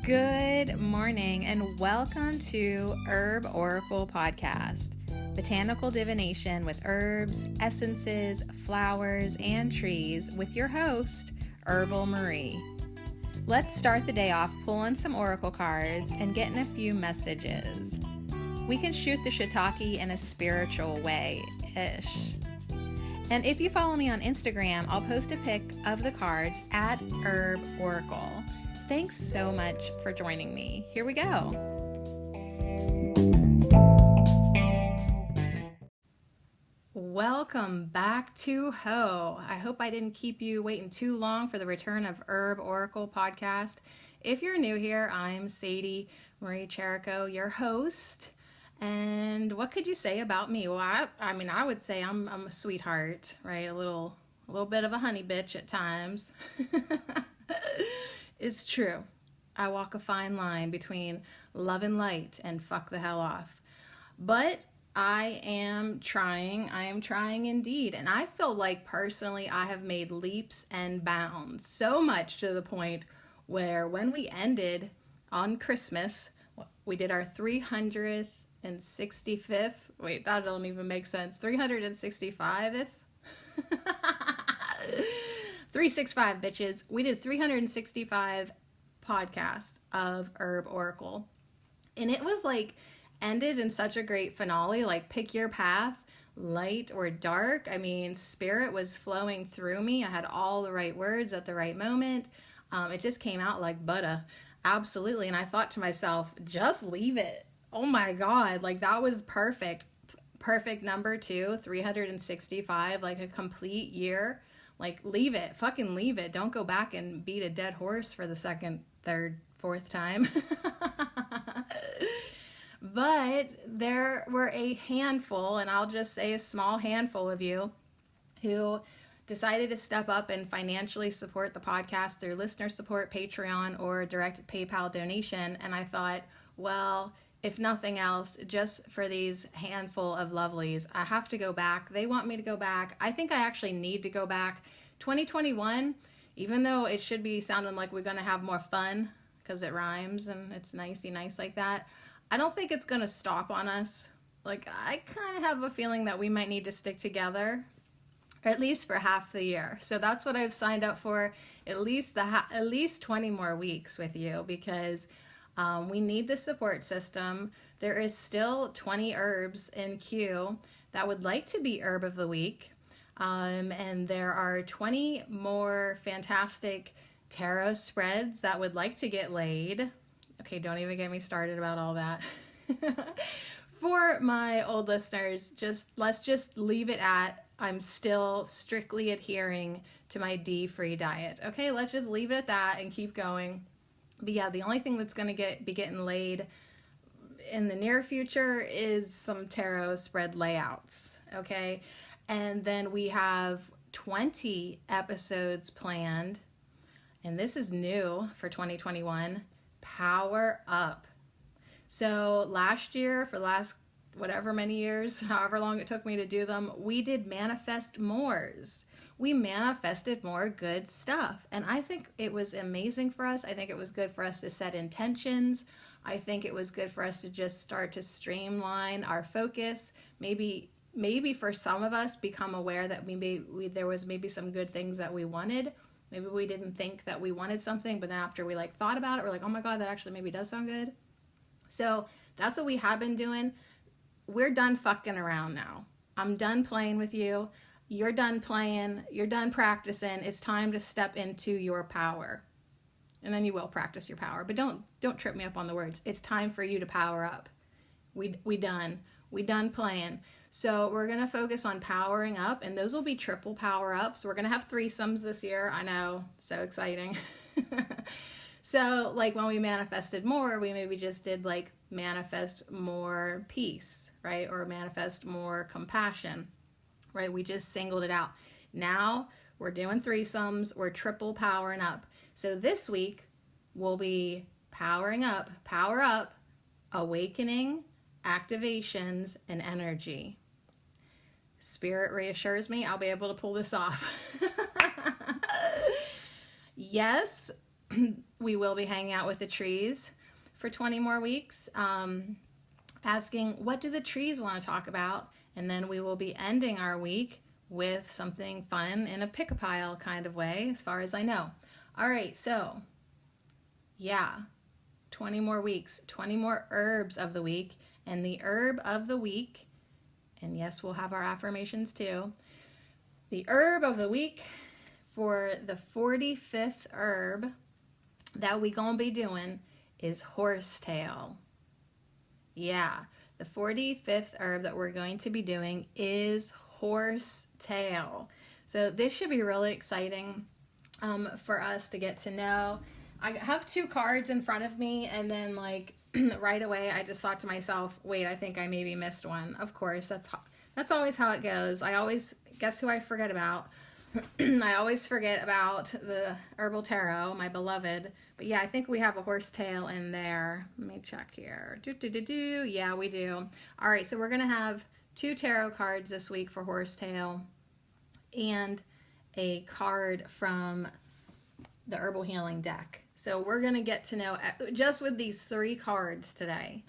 Good morning and welcome to Herb Oracle Podcast, botanical divination with herbs, essences, flowers, and trees with your host, Herbal Marie. Let's start the day off pulling some oracle cards and getting a few messages. We can shoot the shiitake in a spiritual way-ish. And if you follow me on Instagram, I'll post a pic of the cards at Herb Oracle. Thanks so much for joining me. Here we go. Welcome back to Ho. I hope I didn't keep you waiting too long for the return of Herb Oracle Podcast. If you're new here, I'm Sadie Marie Cherico, your host. And what could you say about me? Well, I would say I'm a sweetheart, right? A little bit of a honey bitch at times. It's true. I walk a fine line between love and light and fuck the hell off. But I am trying indeed. And I feel like personally I have made leaps and bounds. So much to the point where when we ended on Christmas, we did our 365th. Wait, that don't even make sense. 365th? 365 bitches. We did 365 podcasts of Herb Oracle. And it was like ended in such a great finale, like pick your path, light or dark. I mean, spirit was flowing through me. I had all the right words at the right moment. It just came out like butter. Absolutely. And I thought to myself, just leave it. Oh my God. Like that was perfect. Perfect number too. 365, like a complete year. Like, leave it. Fucking leave it. Don't go back and beat a dead horse for the second, third, fourth time. But there were a handful, and I'll just say a small handful of you, who decided to step up and financially support the podcast through listener support, Patreon, or direct PayPal donation. And I thought, well, if nothing else, just for these handful of lovelies, I have to go back. They want me to go back. I think I actually need to go back. 2021, even though it should be sounding like we're going to have more fun because it rhymes and it's nice like that, I don't think it's going to stop on us. Like, I kind of have a feeling that we might need to stick together, at least for half the year. So that's what I've signed up for, at least 20 more weeks with you, because we need the support system. There is still 20 herbs in queue that would like to be Herb of the Week. And there are 20 more fantastic tarot spreads that would like to get laid. Okay, don't even get me started about all that. For my old listeners, let's just leave it at I'm still strictly adhering to my D-free diet. Okay, let's just leave it at that and keep going. But yeah, the only thing that's going to be getting laid in the near future is some tarot spread layouts, okay? And then we have 20 episodes planned, and this is new for 2021, Power Up. So last year, for the last whatever many years, however long it took me to do them, we did Manifest Mores. We manifested more good stuff. And I think it was amazing for us. I think it was good for us to set intentions. I think it was good for us to just start to streamline our focus. Maybe for some of us become aware that there was maybe some good things that we wanted. Maybe we didn't think that we wanted something, but then after we thought about it, we're like, oh my God, that actually maybe does sound good. So that's what we have been doing. We're done fucking around now. I'm done playing with you. You're done playing. You're done practicing. It's time to step into your power. And then you will practice your power. But don't trip me up on the words. It's time for you to power up. We done. We done playing. So we're going to focus on powering up. And those will be triple power ups. We're going to have threesomes this year. I know. So exciting. So when we manifested more, we maybe just did manifest more peace, right? Or manifest more compassion, right? We just singled it out. Now we're doing threesomes. We're triple powering up. So this week we'll be powering up, power up, awakening, activations, and energy. Spirit reassures me I'll be able to pull this off. Yes, we will be hanging out with the trees for 20 more weeks, asking what do the trees want to talk about, and then we will be ending our week with something fun in a pick-a-pile kind of way, as far as I know. All right, so yeah, 20 more weeks, 20 more herbs of the week, and the herb of the week, and yes, we'll have our affirmations too. The herb of the week for the 45th herb that we gonna be doing is horsetail. Yeah, the 45th herb that we're going to be doing is horsetail. So this should be really exciting for us to get to know. I have 2 cards in front of me, and then like right away I just thought to myself, wait, I think I maybe missed one. Of course, that's always how it goes. I always, guess who I forget about? I always forget about the Herbal Tarot, my beloved. But yeah, I think we have a horsetail in there. Let me check here. Yeah, we do. All right, so we're going to have 2 tarot cards this week for horsetail and a card from the Herbal Healing deck. So we're going to get to know, just with these 3 cards today,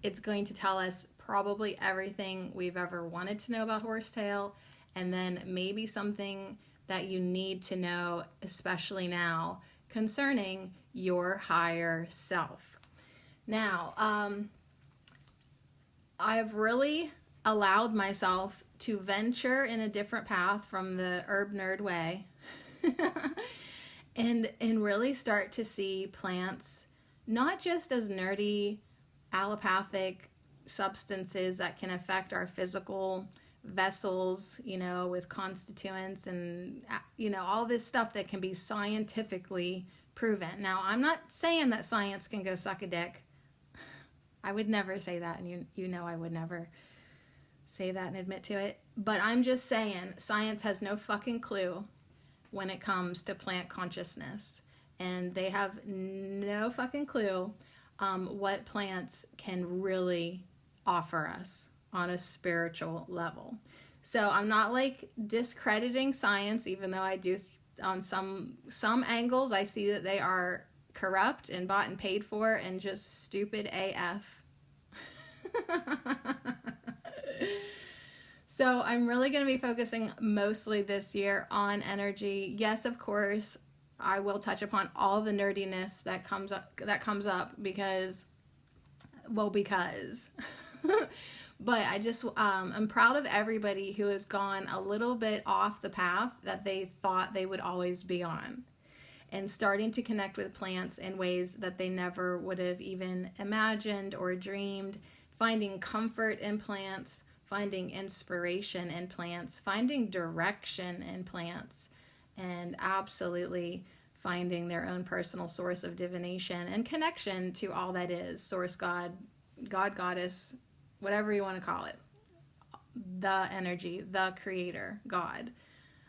it's going to tell us probably everything we've ever wanted to know about horsetail, and then maybe something that you need to know, especially now, concerning your higher self. Now, I've really allowed myself to venture in a different path from the herb nerd way and really start to see plants not just as nerdy, allopathic substances that can affect our physical vessels, with constituents and, all this stuff that can be scientifically proven. Now, I'm not saying that science can go suck a dick. I would never say that, and I would never say that and admit to it. But I'm just saying science has no fucking clue when it comes to plant consciousness. And they have no fucking clue what plants can really offer us on a spiritual level. So I'm not like discrediting science, even though I do on some angles I see that they are corrupt and bought and paid for and just stupid AF. So I'm really going to be focusing mostly this year on energy. Yes, of course, I will touch upon all the nerdiness that comes up because but I just, I'm proud of everybody who has gone a little bit off the path that they thought they would always be on, and starting to connect with plants in ways that they never would have even imagined or dreamed, finding comfort in plants, finding inspiration in plants, finding direction in plants, and absolutely finding their own personal source of divination and connection to all that is, source, God, goddess, whatever you want to call it, the energy, the creator, God.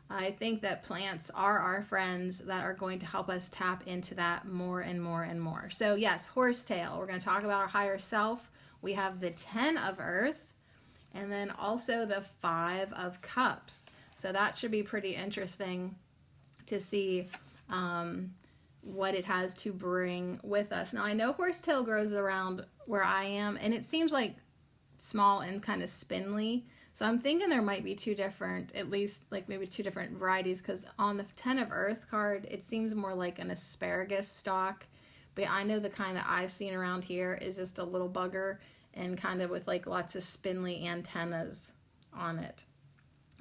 I think that plants are our friends that are going to help us tap into that more and more and more. So yes, horsetail, we're going to talk about our higher self. We have the 10 of earth, and then also the 5 of cups. So that should be pretty interesting to see what it has to bring with us. Now I know horsetail grows around where I am, and it seems like small and kind of spindly. So I'm thinking there might be 2 different, at least like maybe 2 different varieties, because on the 10 of earth card, it seems more like an asparagus stalk. But I know the kind that I've seen around here is just a little bugger and kind of with like lots of spindly antennas on it.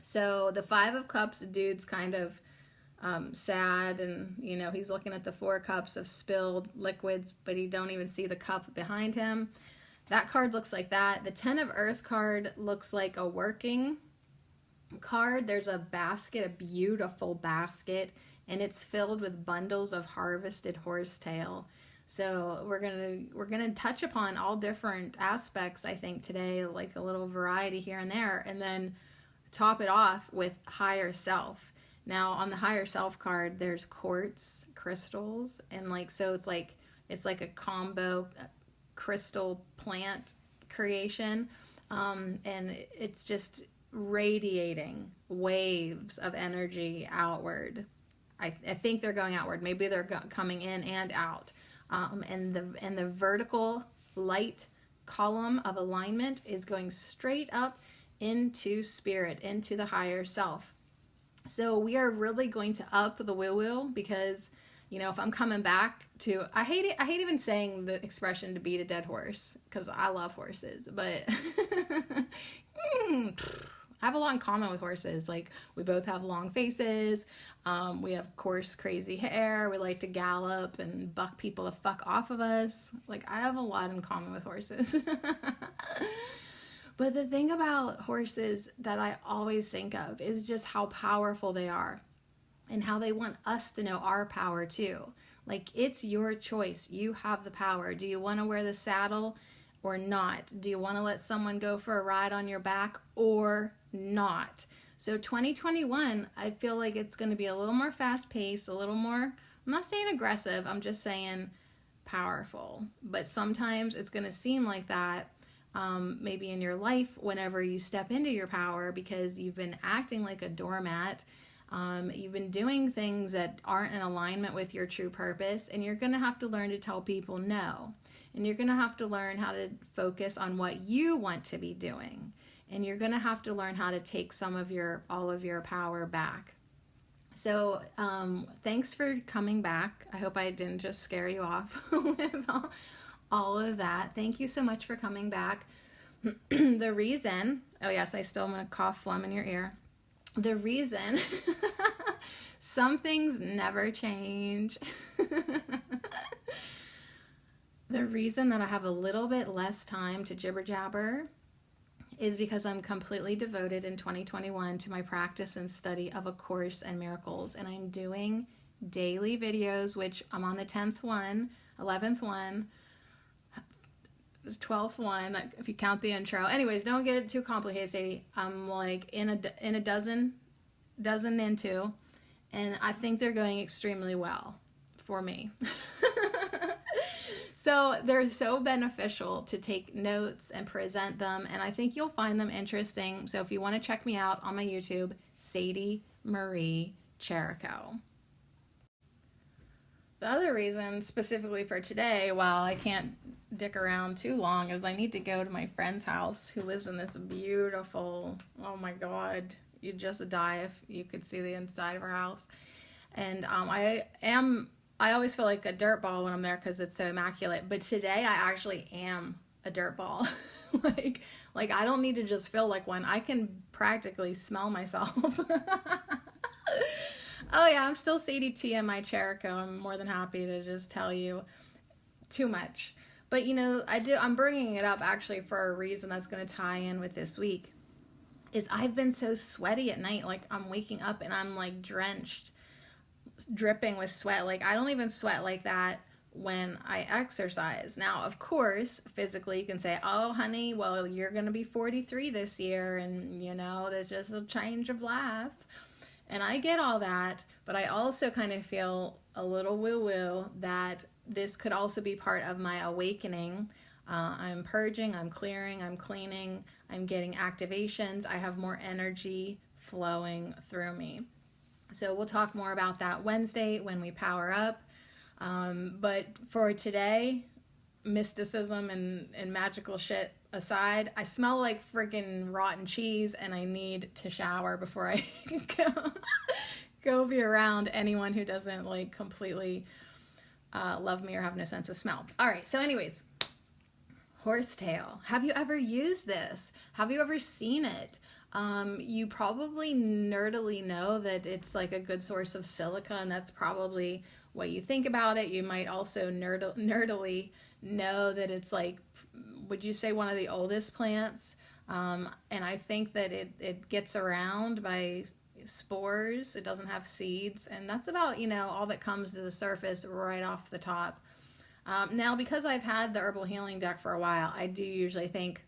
So the 5 of cups, dude's kind of sad, and he's looking at the 4 cups of spilled liquids, but he don't even see the cup behind him. That card looks like that. The 10 of earth card looks like a working card. There's a basket, a beautiful basket, and it's filled with bundles of harvested horsetail. So we're gonna touch upon all different aspects, I think, today, like a little variety here and there, and then top it off with higher self. Now on the higher self card, there's quartz crystals, and so it's like a combo crystal plant creation, and it's just radiating waves of energy outward. I think they're going outward. Maybe they're coming in and out. And the vertical light column of alignment is going straight up into spirit, into the higher self. So we are really going to up the woo-woo, because, you know, if I'm coming back to, I hate even saying the expression to beat a dead horse, because I love horses, but I have a lot in common with horses. Like, we both have long faces. We have coarse, crazy hair. We like to gallop and buck people the fuck off of us. Like, I have a lot in common with horses. But the thing about horses that I always think of is just how powerful they are, and how they want us to know our power too. Like, it's your choice. You have the power. Do you want to wear the saddle or not? Do you want to let someone go for a ride on your back or not? So 2021, I feel like it's going to be a little more fast paced, a little more, I'm not saying aggressive, I'm just saying powerful. But sometimes it's going to seem like that, maybe in your life, whenever you step into your power, because you've been acting like a doormat. You've been doing things that aren't in alignment with your true purpose, and you're going to have to learn to tell people no. And you're going to have to learn how to focus on what you want to be doing. And you're going to have to learn how to take all of your power back. So thanks for coming back. I hope I didn't just scare you off with all of that. Thank you so much for coming back. The reason, oh yes, I still am going to cough phlegm in your ear. The reason, some things never change. The reason that I have a little bit less time to jibber jabber is because I'm completely devoted in 2021 to my practice and study of A Course in Miracles. And I'm doing daily videos, which I'm on the 10th one, 11th one, 12th one, if you count the intro. Anyways, don't get it too complicated, Sadie. I'm like in a dozen into, and I think they're going extremely well for me. So they're so beneficial to take notes and present them, and I think you'll find them interesting. So if you want to check me out on my YouTube, Sadie Marie Cherico. The other reason specifically for today, while I can't dick around too long, is I need to go to my friend's house who lives in this beautiful, oh my God, you'd just die if you could see the inside of her house. And I always feel like a dirt ball when I'm there because it's so immaculate. But today I actually am a dirt ball. like I don't need to just feel like one. I can practically smell myself. Oh yeah, I'm still Sadie T in my Cherico. I'm more than happy to just tell you too much. But you know, I'm bringing it up actually for a reason that's going to tie in with this week. Is I've been so sweaty at night. Like, I'm waking up and I'm like drenched, dripping with sweat. Like, I don't even sweat like that when I exercise. Now, of course, physically you can say, oh honey, well, you're going to be 43 this year, and you know, there's just a change of life. And I get all that, but I also kind of feel a little woo-woo that this could also be part of my awakening. I'm purging, I'm clearing, I'm cleaning, I'm getting activations. I have more energy flowing through me. So we'll talk more about that Wednesday when we power up. But for today, mysticism and magical shit aside, I smell like freaking rotten cheese, and I need to shower before I go be around anyone who doesn't like completely love me or have no sense of smell. All right, so anyways, Horsetail. Have you ever used this? Have you ever seen it? You probably nerdily know that it's like a good source of silica, and that's probably what you think about it. You might also nerdily know that it's like, would you say, one of the oldest plants? And I think that it gets around by spores. It doesn't have seeds, and that's about, you know, all that comes to the surface right off the top. Now, because I've had the Herbal Healing deck for a while, I do usually think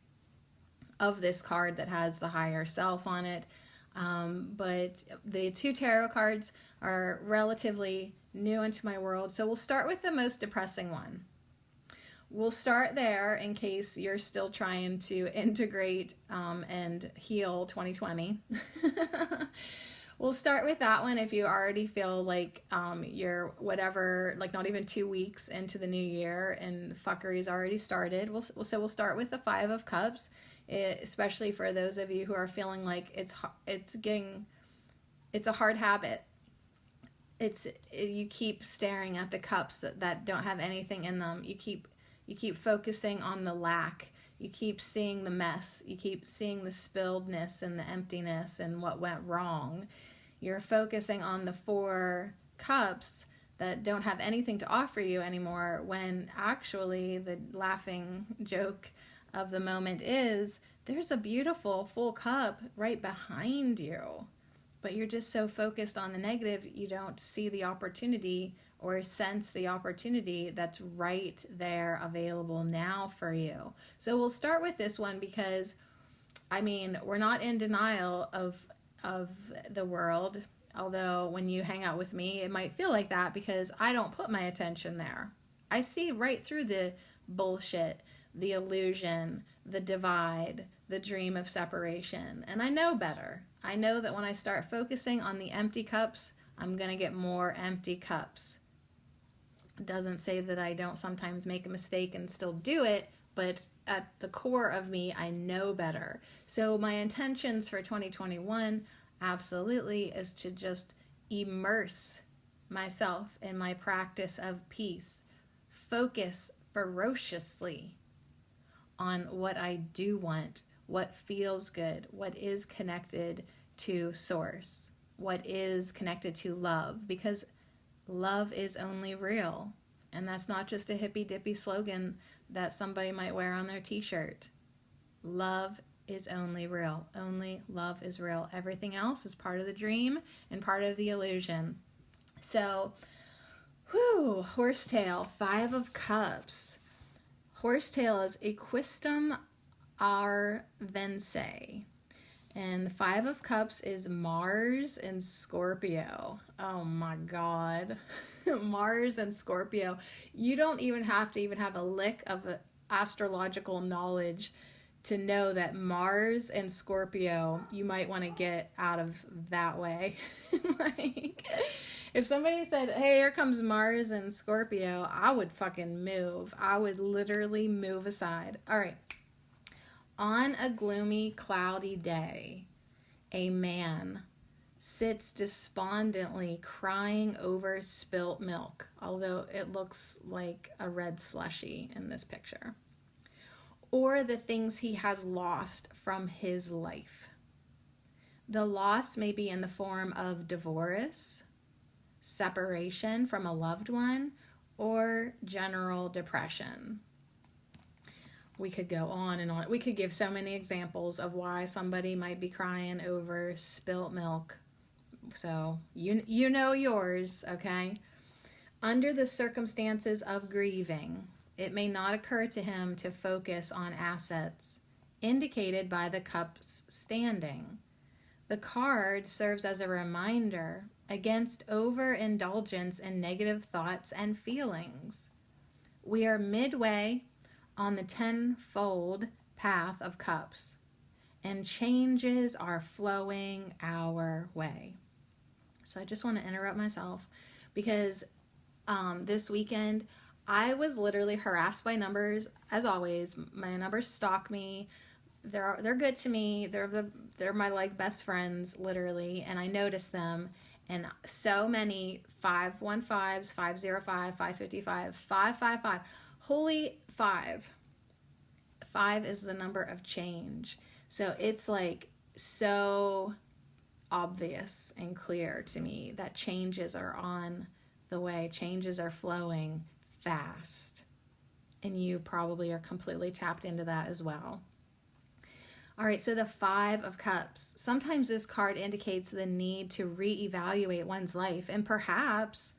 of this card that has the higher self on it. But the two tarot cards are relatively new into my world. So we'll start with the most depressing one. We'll start there in case you're still trying to integrate and heal 2020. We'll start with that one if you already feel like you're whatever, like not even 2 weeks into the new year and fuckery's already started. We'll start with the Five of Cups, especially for those of you who are feeling like it's a hard habit. You keep staring at the cups that don't have anything in them. You keep focusing on the lack. You keep seeing the mess. You keep seeing the spilledness and the emptiness and what went wrong. You're focusing on the Four Cups that don't have anything to offer you anymore, when actually the laughing joke of the moment is there's a beautiful full cup right behind you. But you're just so focused on the negative, you don't see the opportunity or sense the opportunity that's right there available now for you. So we'll start with this one because, I mean, we're not in denial of the world, although when you hang out with me, it might feel like that because I don't put my attention there. I see right through the bullshit, the illusion, the divide, the dream of separation, and I know better. I know that when I start focusing on the empty cups, I'm going to get more empty cups. It doesn't say that I don't sometimes make a mistake and still do it, but at the core of me, I know better. So my intentions for 2021 absolutely is to just immerse myself in my practice of peace. Focus ferociously on what I do want, what feels good, what is connected to source, what is connected to love, because love is only real. And that's not just a hippy dippy slogan that somebody might wear on their t-shirt. Love is only real. Only love is real. Everything else is part of the dream and part of the illusion. So, Horsetail, Five of Cups. Horsetail is Equistum Arvence. And the Five of Cups is Mars and Scorpio. Oh my God. Mars and Scorpio. You don't even have to have a lick of astrological knowledge to know that Mars and Scorpio, you might want to get out of that way. Like, if somebody said, hey, here comes Mars and Scorpio, I would fucking move. I would literally move aside. All right. On a gloomy, cloudy day, a man sits despondently crying over spilt milk, although it looks like a red slushy in this picture, or the things he has lost from his life. The loss may be in the form of divorce, separation from a loved one, or general depression. We could go on and on. We could give so many examples of why somebody might be crying over spilt milk. So you know yours, okay? Under the circumstances of grieving, it may not occur to him to focus on assets, indicated by the cups standing. The card serves as a reminder against overindulgence in negative thoughts and feelings. We are midway on the tenfold path of cups, and changes are flowing our way. So I just want to interrupt myself because this weekend I was literally harassed by numbers. As always, my numbers stalk me. They're good to me. They're my like best friends, literally, and I notice them. And so many 515s, 505, 555, 555. Holy 5. 5 is the number of change. So it's like so obvious and clear to me that changes are on the way. Changes are flowing fast. And you probably are completely tapped into that as well. All right, so the Five of Cups. Sometimes this card indicates the need to reevaluate one's life and perhaps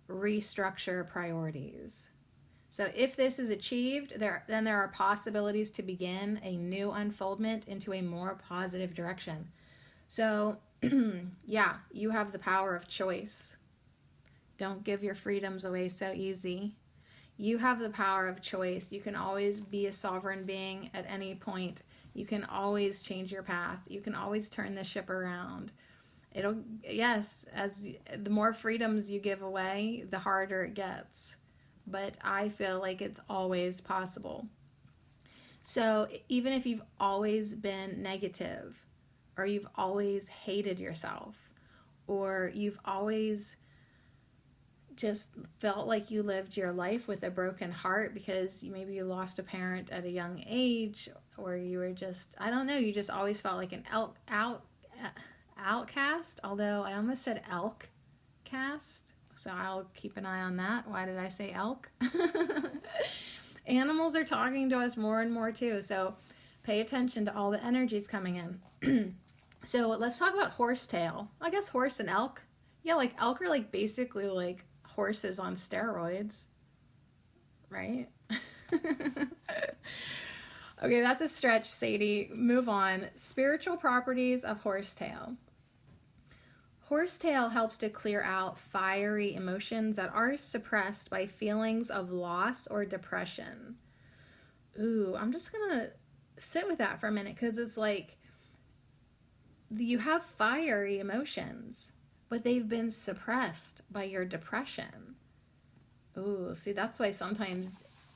restructure priorities. So if this is achieved, then there are possibilities to begin a new unfoldment into a more positive direction. So, yeah, you have the power of choice. Don't give your freedoms away so easy. You have the power of choice. You can always be a sovereign being at any point. You can always change your path. You can always turn the ship around. Yes, as the more freedoms you give away, the harder it gets. But I feel like it's always possible. So even if you've always been negative, or you've always hated yourself, or you've always just felt like you lived your life with a broken heart because maybe you lost a parent at a young age, or you were just, I don't know, you just always felt like an outcast, although I almost said elk cast, so I'll keep an eye on that. Why did I say elk? Animals are talking to us more and more too, so pay attention to all the energies coming in. So let's talk about horsetail. I guess horse and elk. Yeah, like elk are like basically like horses on steroids, right? Okay, that's a stretch, Sadie. Move on. Spiritual properties of horsetail. Horsetail helps to clear out fiery emotions that are suppressed by feelings of loss or depression. Ooh, I'm just gonna sit with that for a minute, because it's like you have fiery emotions, but they've been suppressed by your depression. Ooh, see, that's why sometimes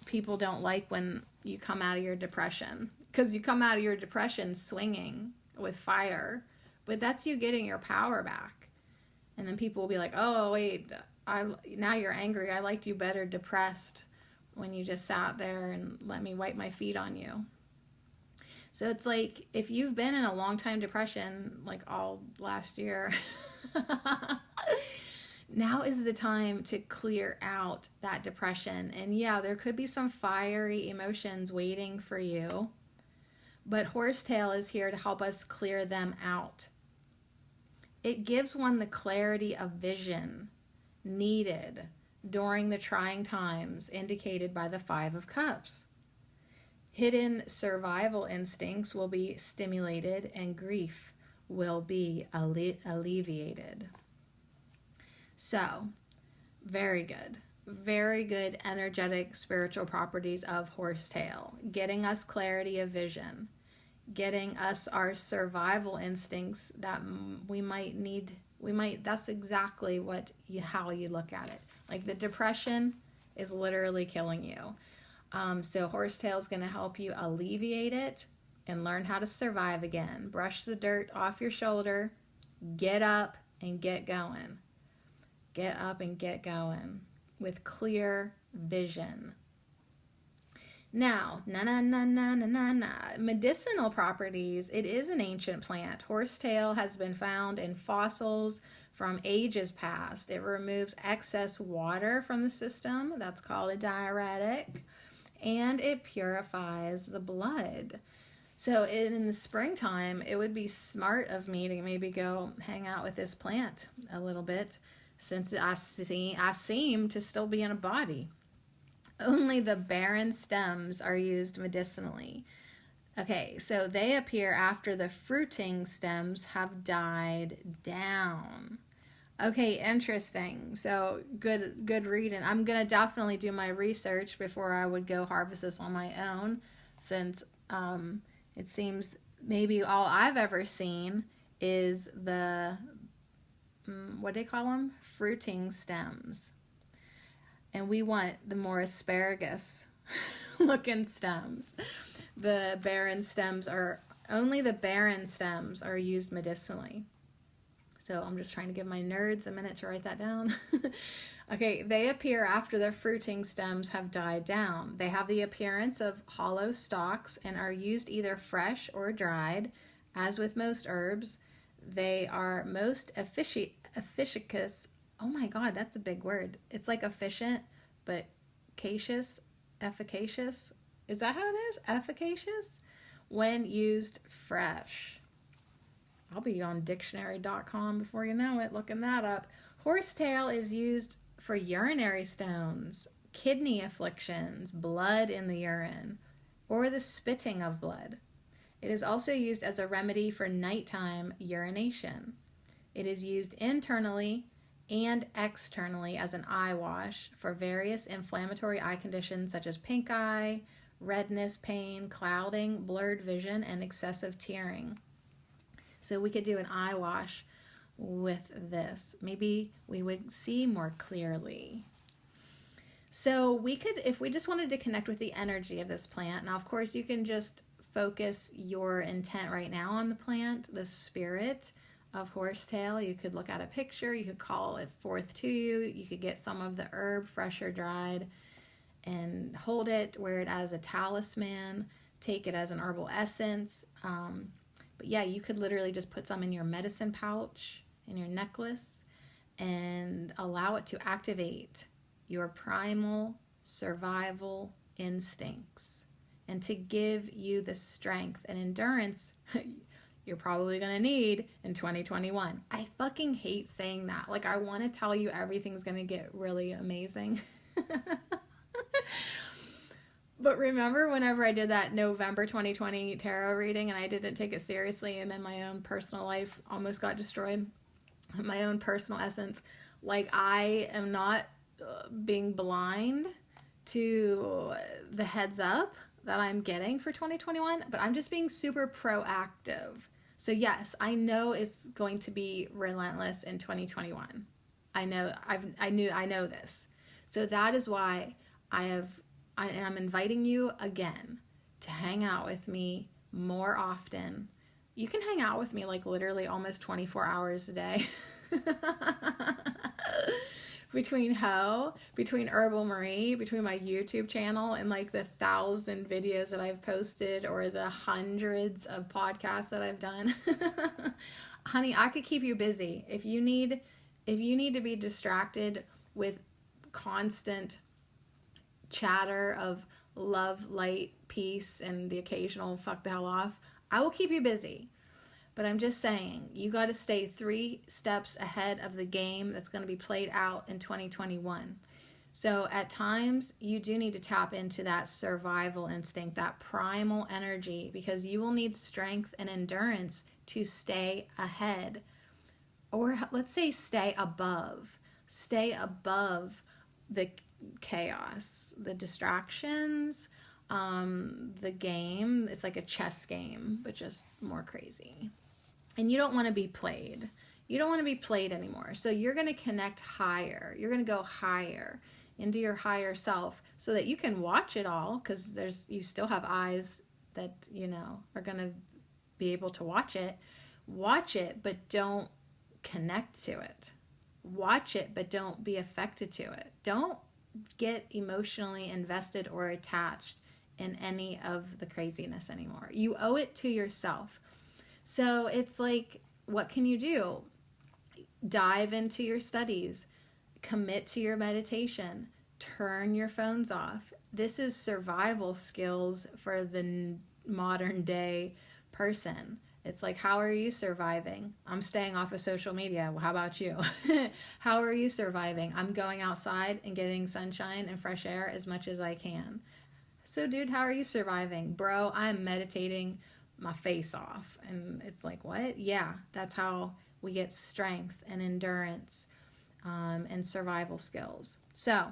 people don't like when you come out of your depression, because you come out of your depression swinging with fire, but that's you getting your power back. And then people will be like, oh, wait, now you're angry. I liked you better depressed when you just sat there and let me wipe my feet on you. So it's like, if you've been in a long time depression, like all last year, now is the time to clear out that depression. And yeah, there could be some fiery emotions waiting for you, but horsetail is here to help us clear them out. It gives one the clarity of vision needed during the trying times indicated by the Five of Cups. Hidden survival instincts will be stimulated and grief will be alleviated. So, very good. Very good energetic spiritual properties of horsetail. Getting us clarity of vision. Getting us our survival instincts that we might need. That's exactly how you look at it. Like the depression is literally killing you. So horsetail is going to help you alleviate it and learn how to survive again. Brush the dirt off your shoulder, get up and get going. Get up and get going with clear vision. Now, medicinal properties. It is an ancient plant. Horsetail has been found in fossils from ages past. It removes excess water from the system. That's called a diuretic. And it purifies the blood. So in the springtime, it would be smart of me to maybe go hang out with this plant a little bit, since I seem to still be in a body. Only the barren stems are used medicinally. Okay, so they appear after the fruiting stems have died down. Okay, interesting. So good reading. I'm going to definitely do my research before I would go harvest this on my own, since it seems maybe all I've ever seen is the, what do they call them? Fruiting stems. And we want the more asparagus looking stems. The barren stems only the barren stems are used medicinally. So I'm just trying to give my nerds a minute to write that down. Okay, they appear after the fruiting stems have died down. They have the appearance of hollow stalks and are used either fresh or dried. As with most herbs, they are most efficacious. Oh my God, that's a big word. It's like efficient, but efficacious. Is that how it is? Efficacious? When used fresh. I'll be on dictionary.com before you know it, looking that up. Horsetail is used for urinary stones, kidney afflictions, blood in the urine, or the spitting of blood. It is also used as a remedy for nighttime urination. It is used internally and externally as an eye wash for various inflammatory eye conditions such as pink eye, redness, pain, clouding, blurred vision, and excessive tearing. So we could do an eye wash with this. Maybe we would see more clearly. So we could, if we just wanted to connect with the energy of this plant, now of course you can just focus your intent right now on the plant, the spirit of horsetail. You could look at a picture, you could call it forth to you, you could get some of the herb, fresh or dried, and hold it, wear it as a talisman, take it as an herbal essence. But yeah, you could literally just put some in your medicine pouch, in your necklace, and allow it to activate your primal survival instincts and to give you the strength and endurance you're probably going to need in 2021. I fucking hate saying that. Like, I want to tell you everything's going to get really amazing. But remember whenever I did that November 2020 tarot reading and I didn't take it seriously, and then my own personal life almost got destroyed? My own personal essence. Like, I am not being blind to the heads up that I'm getting for 2021, but I'm just being super proactive. So yes, I know it's going to be relentless in 2021. I know this. So that is why I'm inviting you again to hang out with me more often. You can hang out with me like literally almost 24 hours a day. Between Herbal Marie, between my YouTube channel and like the 1,000 videos that I've posted or the hundreds of podcasts that I've done. Honey, I could keep you busy. If you need to be distracted with constant chatter of love, light, peace, and the occasional fuck the hell off, I will keep you busy. But I'm just saying, you got to stay 3 steps ahead of the game that's going to be played out in 2021. So at times, you do need to tap into that survival instinct, that primal energy, because you will need strength and endurance to stay ahead. Or let's say stay above the chaos, the distractions, the game. It's like a chess game, but just more crazy. And you don't want to be played. You don't want to be played anymore. So you're going to connect higher. You're going to go higher into your higher self so that you can watch it all, because you still have eyes that, are going to be able to watch it. Watch it, but don't connect to it. Watch it, but don't be affected to it. Don't get emotionally invested or attached in any of the craziness anymore. You owe it to yourself. So it's like, what can you do? Dive into your studies, commit to your meditation, turn your phones off. This is survival skills for the modern day person. It's like, how are you surviving? I'm staying off of social media. Well, how about you? How are you surviving? I'm going outside and getting sunshine and fresh air as much as I can. So dude, how are you surviving? Bro, I'm meditating my face off. And it's like, what? Yeah, that's how we get strength and endurance and survival skills. So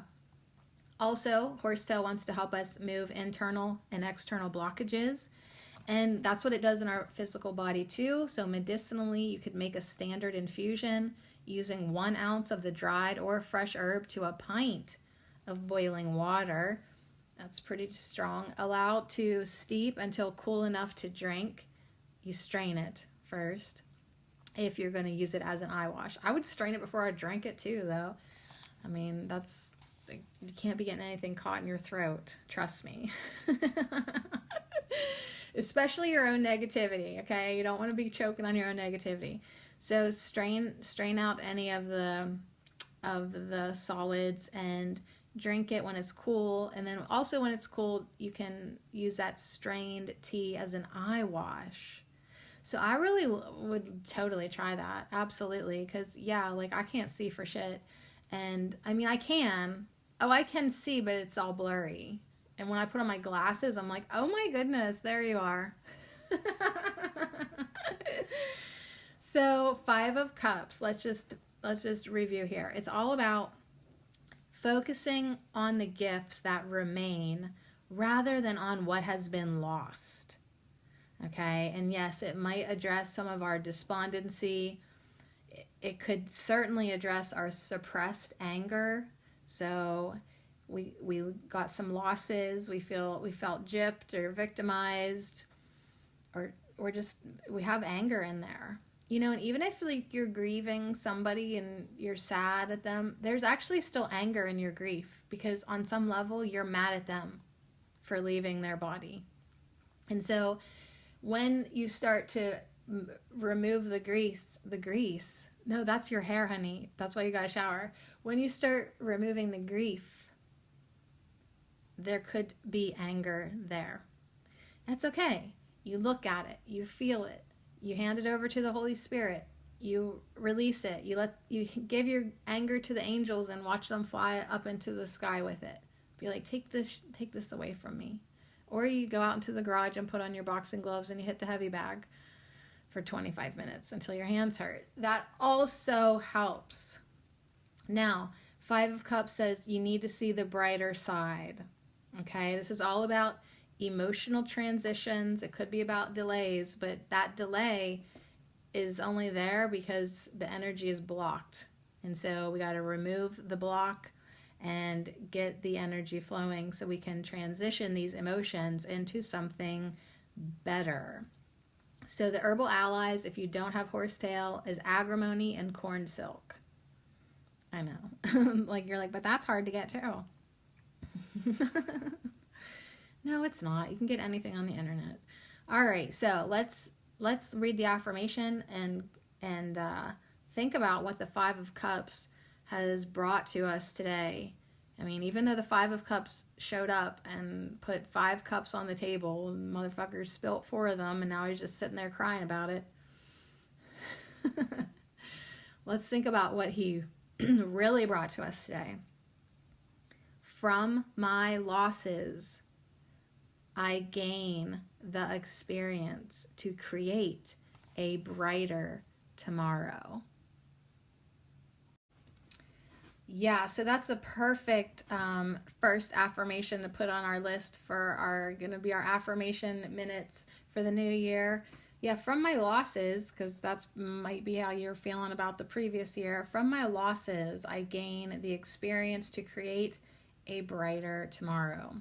also, Horsetail wants to help us move internal and external blockages. And that's what it does in our physical body too. So medicinally, you could make a standard infusion using 1 ounce of the dried or fresh herb to a pint of boiling water. That's pretty strong. Allow to steep until cool enough to drink. You strain it first if you're going to use it as an eye wash. I would strain it before I drank it too, though. I mean, you can't be getting anything caught in your throat. Trust me. Especially your own negativity, okay? You don't want to be choking on your own negativity. So strain out any of the solids and drink it when it's cool. And then also when it's cool, you can use that strained tea as an eye wash. So I really would totally try that. Absolutely. Because, yeah, like I can't see for shit. And I mean, I can see, but it's all blurry. And when I put on my glasses, I'm like, oh my goodness, there you are. So 5 of Cups, let's just review here. It's all about focusing on the gifts that remain rather than on what has been lost. Okay, and yes, it might address some of our despondency. It could certainly address our suppressed anger. So we got some losses. We felt gypped or victimized, or we have anger in there. And even if like you're grieving somebody and you're sad at them, there's actually still anger in your grief, because on some level you're mad at them for leaving their body. And so when you start to remove the grease, no, that's your hair, honey. That's why you got to shower. When you start removing the grief, there could be anger there. That's okay. You look at it, you feel it, you hand it over to the Holy Spirit, you release it, you give your anger to the angels and watch them fly up into the sky with it. Be like, take this away from me. Or you go out into the garage and put on your boxing gloves and you hit the heavy bag for 25 minutes until your hands hurt. That also helps. Now, 5 of Cups says you need to see the brighter side. Okay, this is all about emotional transitions. It could be about delays, but that delay is only there because the energy is blocked. And so we got to remove the block and get the energy flowing so we can transition these emotions into something better. So the herbal allies, if you don't have horsetail, is agrimony and corn silk. I know. Like, you're like, but that's hard to get too. No, it's not. You can get anything on the internet. All right, so let's read the affirmation and think about what the 5 of Cups has brought to us today. I mean, even though the 5 of Cups showed up and put 5 cups on the table, motherfuckers spilt 4 of them, and now he's just sitting there crying about it. Let's think about what he really brought to us today. From my losses, I gain the experience to create a brighter tomorrow. Yeah, so that's a perfect first affirmation to put on our list for gonna be our affirmation minutes for the new year. Yeah, from my losses, because that's might be how you're feeling about the previous year. From my losses, I gain the experience to create a brighter tomorrow.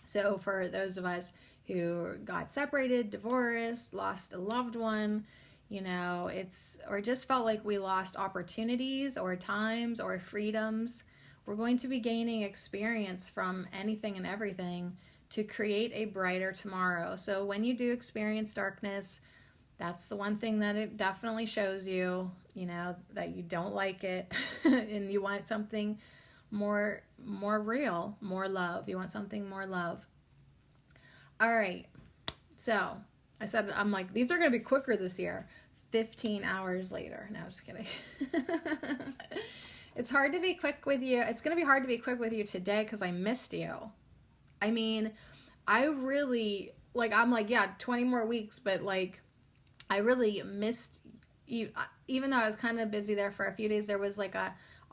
So for those of us who got separated, divorced, lost a loved one, or just felt like we lost opportunities or times or freedoms, we're going to be gaining experience from anything and everything to create a brighter tomorrow. So when you do experience darkness, that's the one thing that it definitely shows you, that you don't like it and you want something more real, more love. You want something more love. All right. So I said, I'm like, these are going to be quicker this year. 15 hours later. No, just kidding. It's hard to be quick with you. It's going to be hard to be quick with you today because I missed you. I mean, I really, I'm like, yeah, 20 more weeks, but I really missed you. Even though I was kind of busy there for a few days, there was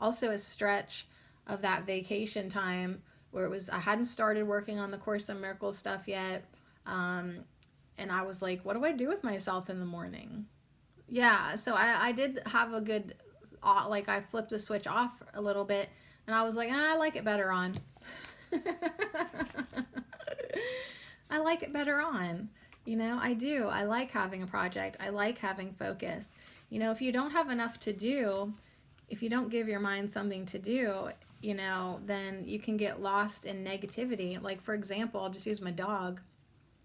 also a stretch of that vacation time where I hadn't started working on the Course in Miracles stuff yet. And I was like, what do I do with myself in the morning? Yeah, so I did have a good, I flipped the switch off a little bit, and I was like, I like it better on. I like it better on. I do. I like having a project. I like having focus. If you don't have enough to do, if you don't give your mind something to do, then you can get lost in negativity. Like, for example, I'll just use my dog.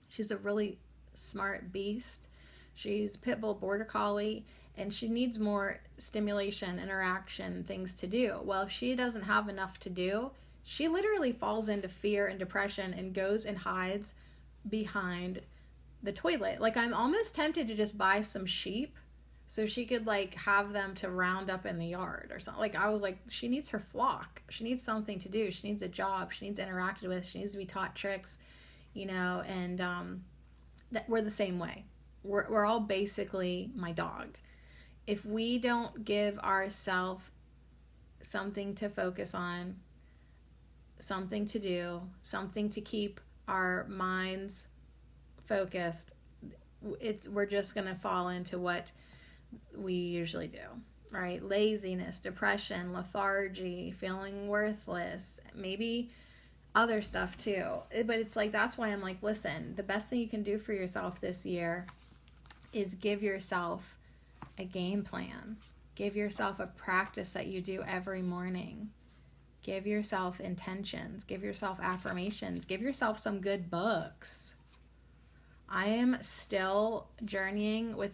She's a really smart beast. She's pit bull border collie, and she needs more stimulation, interaction, things to do. Well, if she doesn't have enough to do, she literally falls into fear and depression and goes and hides behind the toilet. I'm almost tempted to just buy some sheep so she could have them to round up in the yard or something. I was like, she needs her flock. She needs something to do. She needs a job. She needs interacted with. She needs to be taught tricks, and that we're the same way. We're all basically my dog. If we don't give ourselves something to focus on, something to do, something to keep our minds focused, we're just going to fall into what we usually do. right? Laziness, depression, lethargy, feeling worthless, maybe other stuff too. But it's like, that's why I'm like, listen, the best thing you can do for yourself this year is give yourself a game plan. Give yourself a practice that you do every morning. Give yourself intentions. Give yourself affirmations. Give yourself some good books. I am still journeying with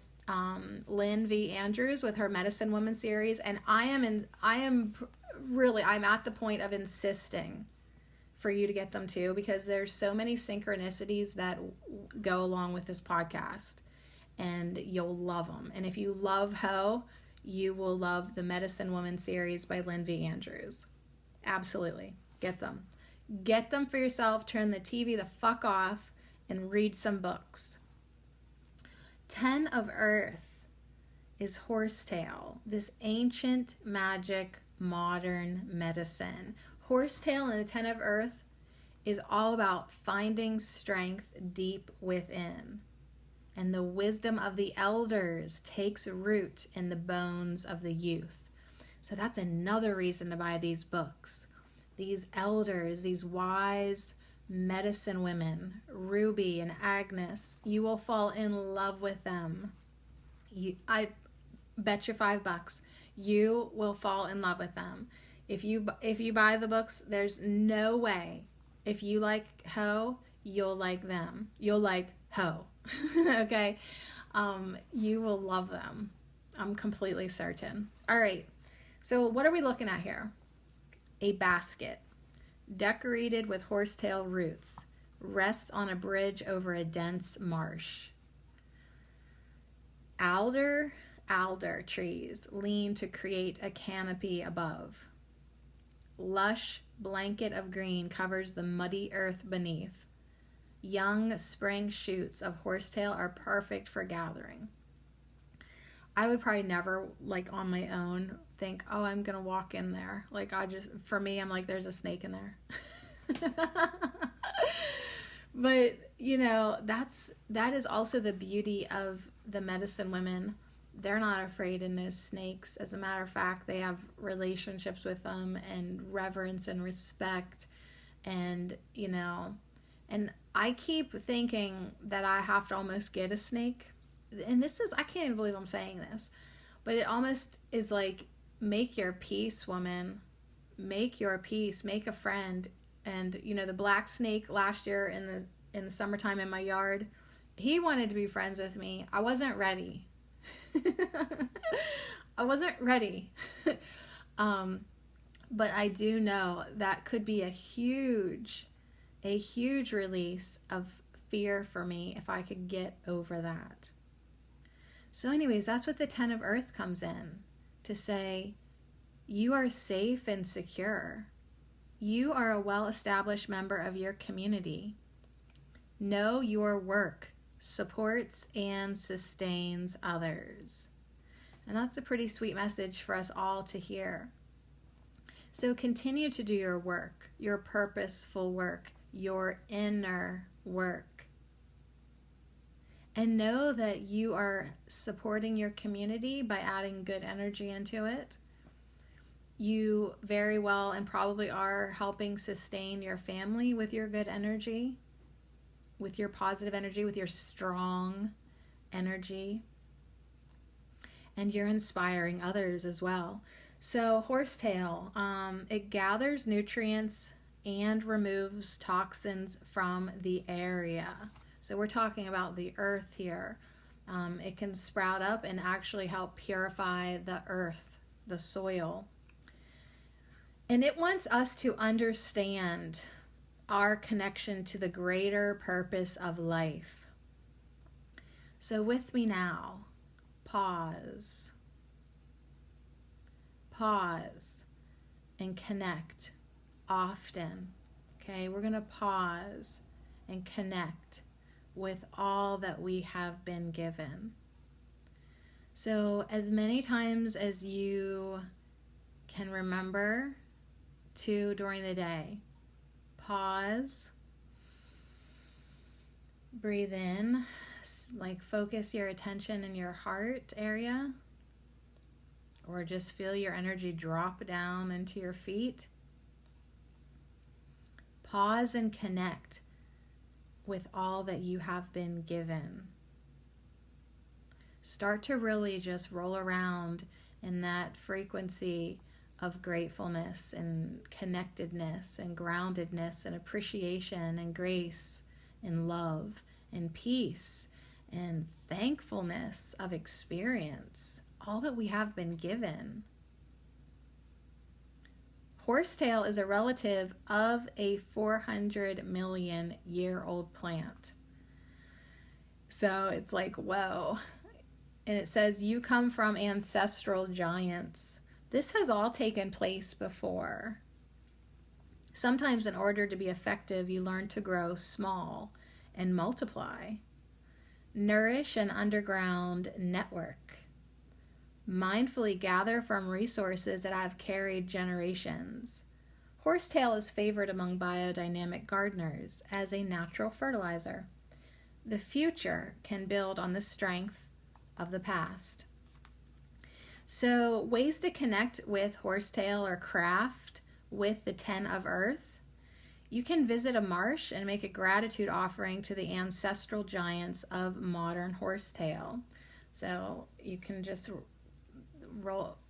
Lynn V. Andrews with her Medicine Woman series, and I'm at the point of insisting for you to get them too, because there's so many synchronicities that go along with this podcast, and you'll love them. And if you love Ho, you will love the Medicine Woman series by Lynn V. Andrews. Absolutely. Get them. Get them for yourself. Turn the TV the fuck off and read some books. 10 of Earth is Horsetail, this ancient magic modern medicine. Horsetail and the 10 of Earth is all about finding strength deep within. And the wisdom of the elders takes root in the bones of the youth. So that's another reason to buy these books. These elders, these wise medicine women, Ruby and Agnes, you will fall in love with them. I bet you $5, you will fall in love with them. If you buy the books, there's no way. If you like Ho, you'll like them. You'll like Ho. Okay? You will love them. I'm completely certain. All right. So what are we looking at here? A basket decorated with horsetail roots rests on a bridge over a dense marsh. Alder trees lean to create a canopy above. Lush blanket of green covers the muddy earth beneath. Young spring shoots of horsetail are perfect for gathering. I would probably never, like on my own, think, oh, I'm going to walk in there. Like, for me, I'm like, there's a snake in there. But, that is also the beauty of the medicine women. They're not afraid of no snakes. As a matter of fact, they have relationships with them and reverence and respect. And, and I keep thinking that I have to almost get a snake. And I can't even believe I'm saying this, but it almost is like, make your peace, woman. Make your peace. Make a friend. And, the black snake last year in the summertime in my yard, he wanted to be friends with me. I wasn't ready. I wasn't ready. But I do know that could be a huge release of fear for me if I could get over that. So anyways, that's what the 10 of Earth comes in to say. You are safe and secure. You are a well-established member of your community. Know your work supports and sustains others. And that's a pretty sweet message for us all to hear. So continue to do your work, your purposeful work, your inner work. And know that you are supporting your community by adding good energy into it. You very well and probably are helping sustain your family with your good energy, with your positive energy, with your strong energy. And you're inspiring others as well. So horsetail, it gathers nutrients and removes toxins from the area. So we're talking about the earth here. It can sprout up and actually help purify the earth, the soil. And it wants us to understand our connection to the greater purpose of life. So with me now, pause. Pause and connect often. Okay, we're going to pause and connect with all that we have been given. So as many times as you can remember to during the day, pause, breathe in, like focus your attention in your heart area, or just feel your energy drop down into your feet. Pause and connect with all that you have been given. Start to really just roll around in that frequency of gratefulness and connectedness and groundedness and appreciation and grace and love and peace and thankfulness of experience, all that we have been given. Horsetail is a relative of a 400 million year old plant. So it's like, whoa. And it says, you come from ancestral giants. This has all taken place before. Sometimes in order to be effective, you learn to grow small and multiply. Nourish an underground network. Mindfully gather from resources that have carried generations. Horsetail is favored among biodynamic gardeners as a natural fertilizer. The future can build on the strength of the past. So, ways to connect with Horsetail or craft with the 10 of Earth. You can visit a marsh and make a gratitude offering to the ancestral giants of modern Horsetail. So, you can just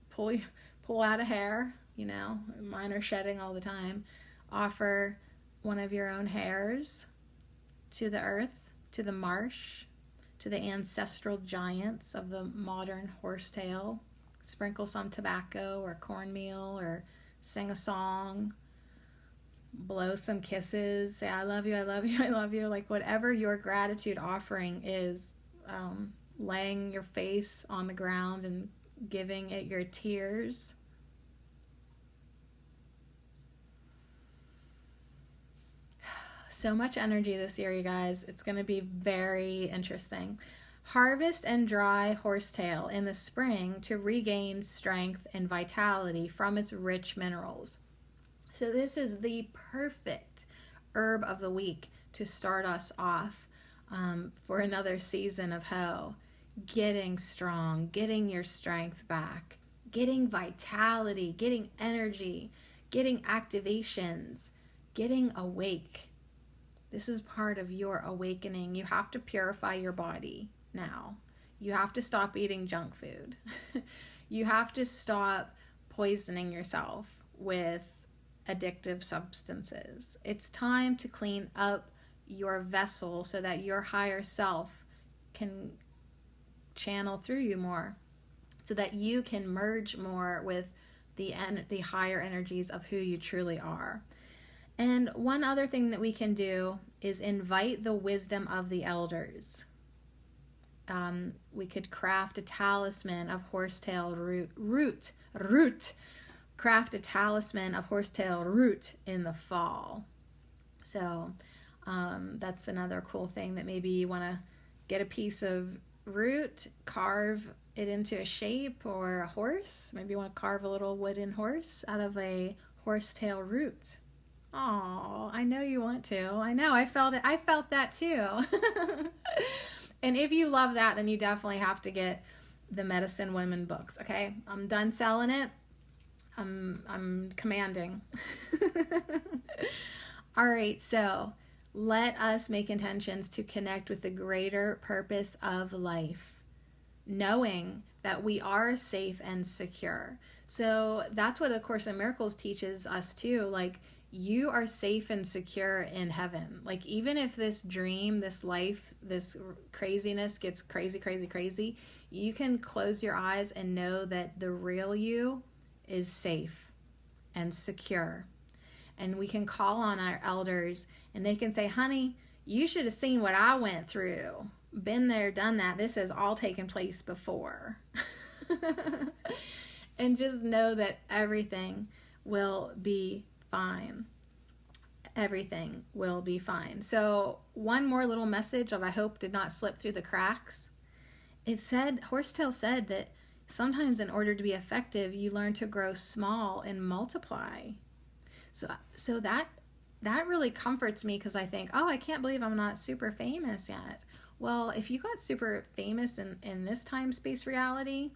pull out a hair, mine are shedding all the time. Offer one of your own hairs to the earth, to the marsh, to the ancestral giants of the modern Horsetail. Sprinkle some tobacco or cornmeal, or sing a song, blow some kisses, say I love you, I love you, I love you. Like whatever your gratitude offering is, laying your face on the ground and giving it your tears. So much energy this year, you guys. It's going to be very interesting. Harvest and dry horsetail in the spring to regain strength and vitality from its rich minerals. So this is the perfect herb of the week to start us off for another season of Ho. Getting strong, getting your strength back, getting vitality, getting energy, getting activations, getting awake. This is part of your awakening. You have to purify your body now. You have to stop eating junk food. You have to stop poisoning yourself with addictive substances. It's time to clean up your vessel so that your higher self can channel through you more, so that you can merge more with the higher energies of who you truly are. And one other thing that we can do is invite the wisdom of the elders. We could craft a talisman of horsetail root. Craft a talisman of horsetail root in the fall. So that's another cool thing, that maybe you want to get a piece of root, carve it into a shape or a horse. Maybe you want to carve a little wooden horse out of a horsetail root. Oh, I know you want to. I know. I felt it. I felt that too. And if you love that, then you definitely have to get the Medicine Women books. Okay, I'm done selling it. I'm commanding. All right, so let us make intentions to connect with the greater purpose of life, knowing that we are safe and secure. So that's what A Course in Miracles teaches us too. Like, you are safe and secure in heaven. Like, even if this dream, this life, this craziness gets crazy, you can close your eyes and know that the real you is safe and secure. And we can call on our elders and they can say, honey, you should have seen what I went through. Been there, done that. This has all taken place before. And just know that everything will be fine. Everything will be fine. So one more little message that I hope did not slip through the cracks. It said, Horsetail said that sometimes in order to be effective, you learn to grow small and multiply. So that really comforts me, because I think, oh, I can't believe I'm not super famous yet. Well, if you got super famous in this time space reality,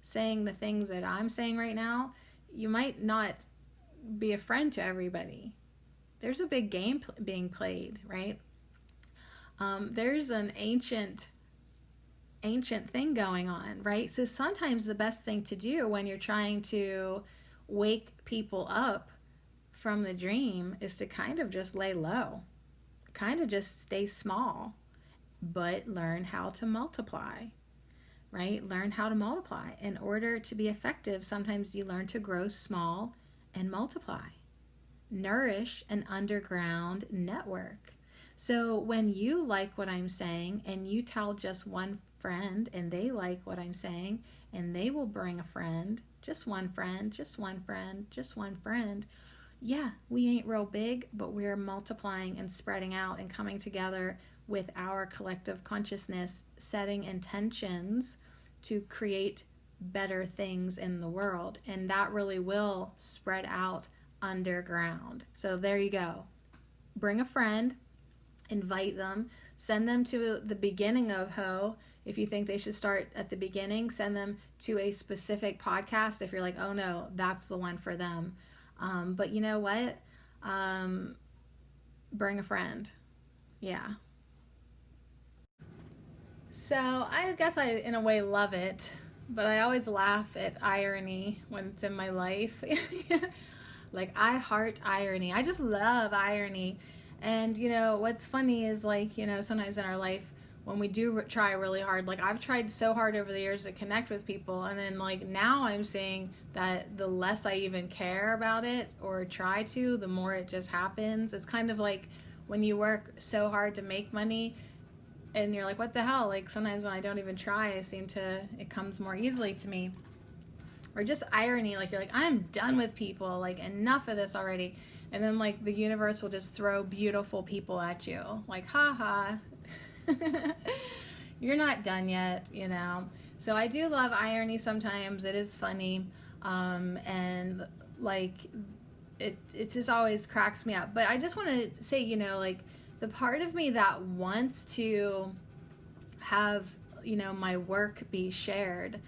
saying the things that I'm saying right now, you might not be a friend to everybody. There's a big game being played, right? There's an ancient thing going on, right? So sometimes the best thing to do when you're trying to wake people up from the dream is to kind of just lay low, kind of just stay small, but learn how to multiply, right? Learn how to multiply. In order to be effective, sometimes you learn to grow small and multiply. Nourish an underground network. So when you like what I'm saying and you tell just one friend and they like what I'm saying and they will bring a friend, just one friend, just one friend, just one friend. Yeah, we ain't real big, but we're multiplying and spreading out and coming together with our collective consciousness, setting intentions to create better things in the world. And that really will spread out underground. So there you go. Bring a friend, invite them, send them to the beginning of Ho. If you think they should start at the beginning, send them to a specific podcast if you're like, oh no, that's the one for them. But you know what? Bring a friend. Yeah. So I guess I, in a way, love it, but I always laugh at irony when it's in my life. Like, I heart irony. I just love irony. And, you know, what's funny is, like, you know, sometimes in our life, when we do try really hard, like, I've tried so hard over the years to connect with people, and then, like, now I'm seeing that the less I even care about it or try to, the more it just happens. It's kind of like when you work so hard to make money, and you're like, what the hell? Like, sometimes when I don't even try, it comes more easily to me. Or just irony, like, you're like, I'm done with people, like, enough of this already. And then, like, the universe will just throw beautiful people at you. Like, ha. You're not done yet, you know. So I do love irony sometimes. It is funny. And, like, it just always cracks me up. But I just want to say, you know, like, the part of me that wants to have, you know, my work be shared,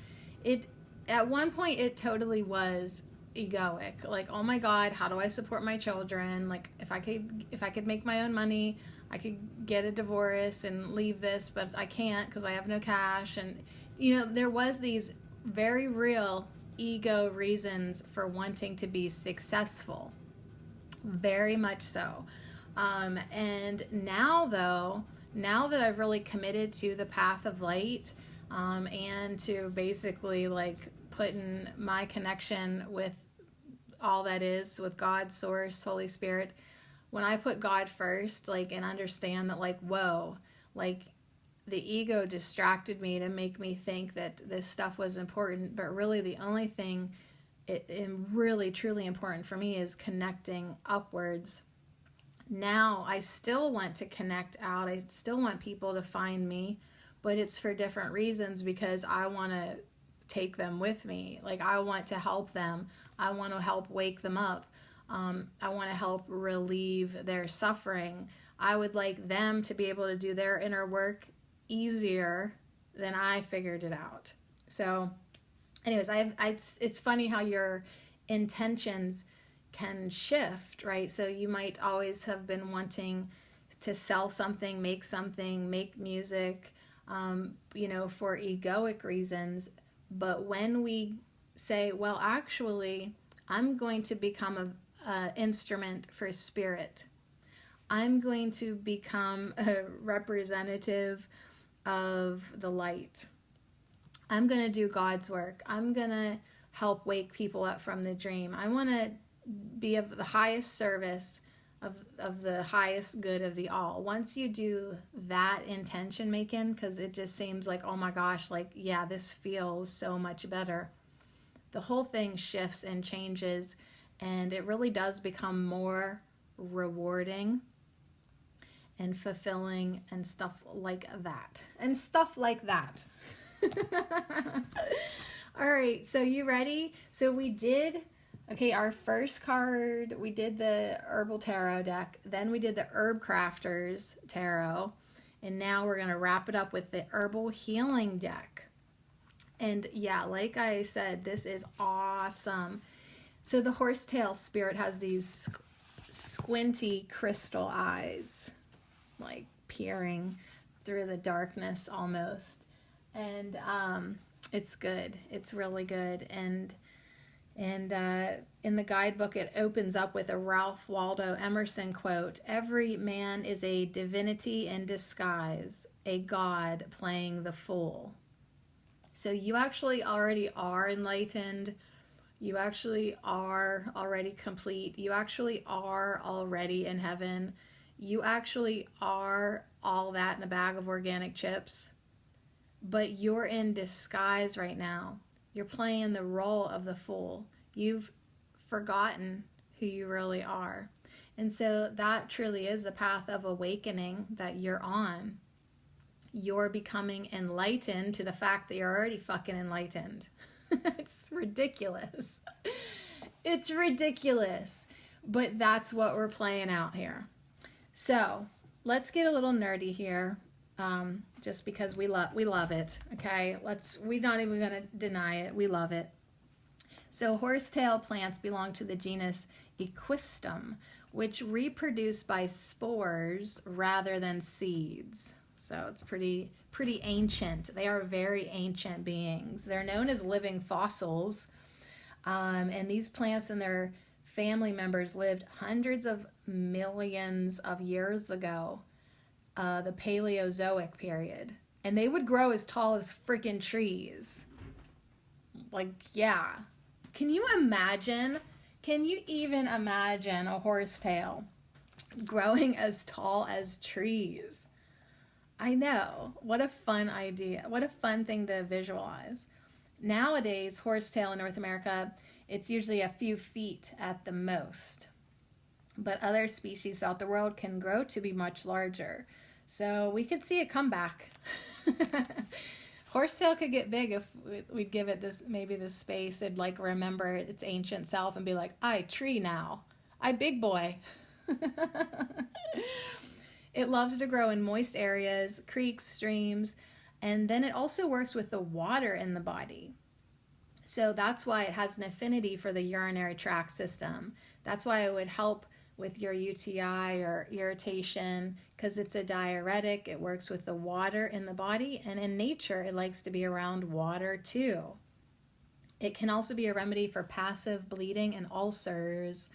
at one point it totally was egoic. Like, oh my God, how do I support my children? Like, if I could make my own money, I could get a divorce and leave this, but I can't because I have no cash. And, you know, there was these very real ego reasons for wanting to be successful. Very much so. And now, though, now that I've really committed to the path of light, and to basically, like, putting my connection with all that is, with God, Source, Holy Spirit, when I put God first, like, and understand that, like, whoa, like, the ego distracted me to make me think that this stuff was important, but really the only thing really truly important for me is connecting upwards. Now I still want to connect out. I still want people to find me, but it's for different reasons, because I want to take them with me. Like, I want to help them. I want to help wake them up. I want to help relieve their suffering. I would like them to be able to do their inner work easier than I figured it out. So anyways, it's funny how your intentions can shift, right? So you might always have been wanting to sell something, make music, you know, for egoic reasons. But when we say, well, actually, I'm going to become an instrument for spirit. I'm going to become a representative of the light. I'm going to do God's work. I'm going to help wake people up from the dream. I want to be of the highest service, of the highest good of the all. Once you do that intention making, because it just seems like, oh my gosh, like, yeah, this feels so much better, the whole thing shifts and changes, and it really does become more rewarding and fulfilling and stuff like that. All right, so you ready? So we did, okay, our first card, we did the Herbal Tarot deck, then we did the Herb Crafters Tarot, and now we're going to wrap it up with the Herbal Healing deck. And yeah, like I said, this is awesome. So the horsetail spirit has these squinty crystal eyes, like peering through the darkness almost. And it's good. It's really good. And in the guidebook, it opens up with a Ralph Waldo Emerson quote: "Every man is a divinity in disguise, a god playing the fool." So you actually already are enlightened. You actually are already complete. You actually are already in heaven. You actually are all that in a bag of organic chips. But you're in disguise right now. You're playing the role of the fool. You've forgotten who you really are. And so that truly is the path of awakening that you're on. You're becoming enlightened to the fact that you're already fucking enlightened. It's ridiculous. It's ridiculous. But that's what we're playing out here. So let's get a little nerdy here. Just because we love it. Okay, we're not even gonna deny it. We love it. So horsetail plants belong to the genus Equistum, which reproduce by spores rather than seeds. So it's pretty ancient. They are very ancient beings. They're known as living fossils, and these plants and their family members lived hundreds of millions of years ago. The Paleozoic period, and they would grow as tall as freaking trees. Like, yeah. Can you imagine? Can you even imagine a horsetail growing as tall as trees? I know. What a fun idea. What a fun thing to visualize. Nowadays, horsetail in North America, it's usually a few feet at the most. But other species throughout the world can grow to be much larger. So we could see a comeback. Horsetail could get big if we'd give it this space. It'd like remember its ancient self and be like, I tree now. I big boy. It loves to grow in moist areas, creeks, streams, and then it also works with the water in the body. So that's why it has an affinity for the urinary tract system. That's why it would help with your UTI or irritation, because it's a diuretic. It works with the water in the body, and in nature it likes to be around water too. It can also be a remedy for passive bleeding and ulcers.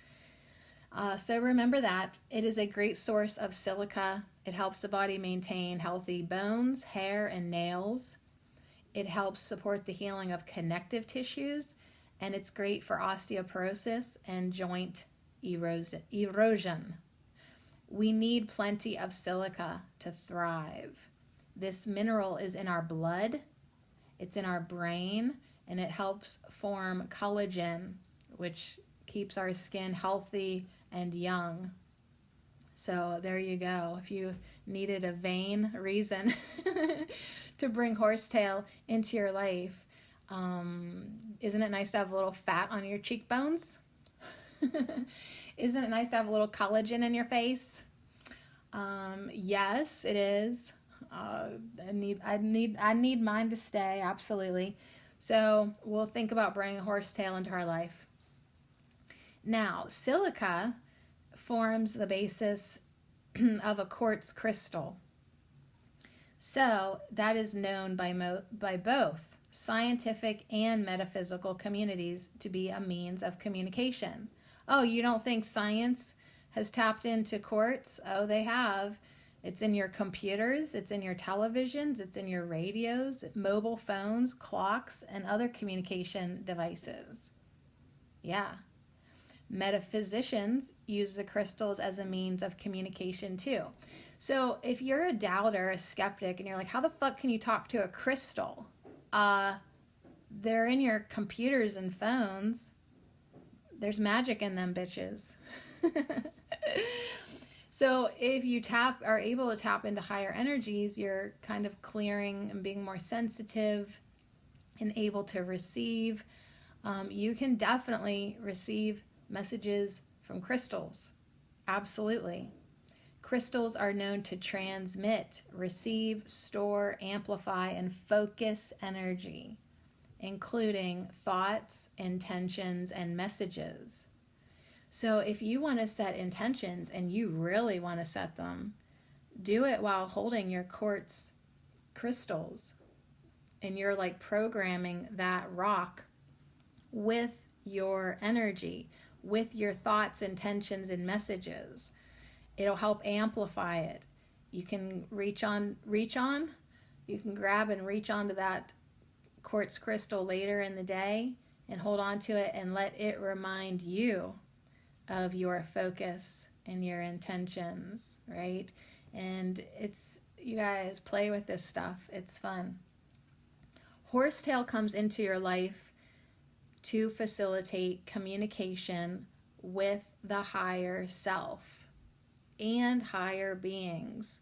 So remember that. It is a great source of silica. It helps the body maintain healthy bones, hair, and nails. It helps support the healing of connective tissues, and it's great for osteoporosis and joint erosion. We need plenty of silica to thrive. This mineral is in our blood, it's in our brain, and it helps form collagen, which keeps our skin healthy and young. So there you go. If you needed a vain reason to bring horsetail into your life, isn't it nice to have a little fat on your cheekbones? Isn't it nice to have a little collagen in your face? Yes, it is. I need mine to stay, absolutely. So we'll think about bringing horsetail into our life. Now, silica forms the basis of a quartz crystal. So that is known by both scientific and metaphysical communities to be a means of communication. Oh, you don't think science has tapped into quartz? Oh, they have. It's in your computers, it's in your televisions, it's in your radios, mobile phones, clocks, and other communication devices. Yeah. Metaphysicians use the crystals as a means of communication too. So if you're a doubter, a skeptic, and you're like, how the fuck can you talk to a crystal? They're in your computers and phones. There's magic in them bitches. So if you are able to tap into higher energies, you're kind of clearing and being more sensitive and able to receive. You can definitely receive messages from crystals. Absolutely. Crystals are known to transmit, receive, store, amplify, and focus energy. including thoughts, intentions, and messages. So if you want to set intentions and you really want to set them, do it while holding your quartz crystals. And you're like programming that rock with your energy, with your thoughts, intentions, and messages. It'll help amplify it. You can you can grab and reach onto that quartz crystal later in the day and hold on to it and let it remind you of your focus and your intentions, right? And you guys play with this stuff. It's fun. Horsetail comes into your life to facilitate communication with the higher self and higher beings.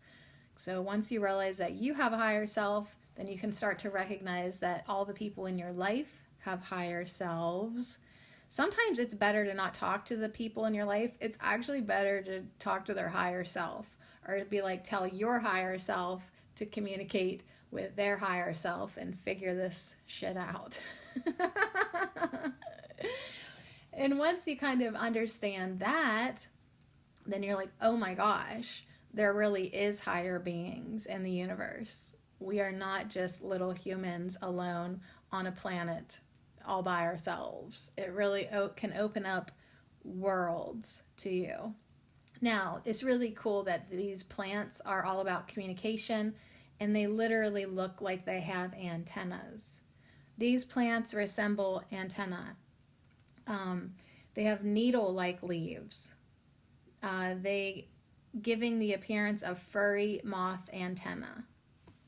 So once you realize that you have a higher self, then you can start to recognize that all the people in your life have higher selves. Sometimes it's better to not talk to the people in your life. It's actually better to talk to their higher self, or to be like, tell your higher self to communicate with their higher self and figure this shit out. And once you kind of understand that, then you're like, oh my gosh, there really is higher beings in the universe. We are not just little humans alone on a planet all by ourselves. It really can open up worlds to you. Now, it's really cool that these plants are all about communication, and they literally look like they have antennas. These plants resemble antennae. They have needle-like leaves. They giving the appearance of furry moth antennae,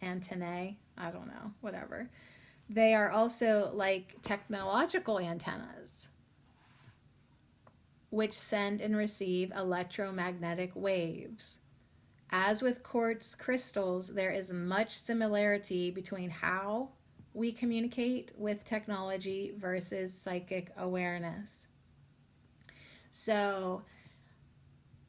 I don't know, whatever. They are also like technological antennas, which send and receive electromagnetic waves. As with quartz crystals, there is much similarity between how we communicate with technology versus psychic awareness. So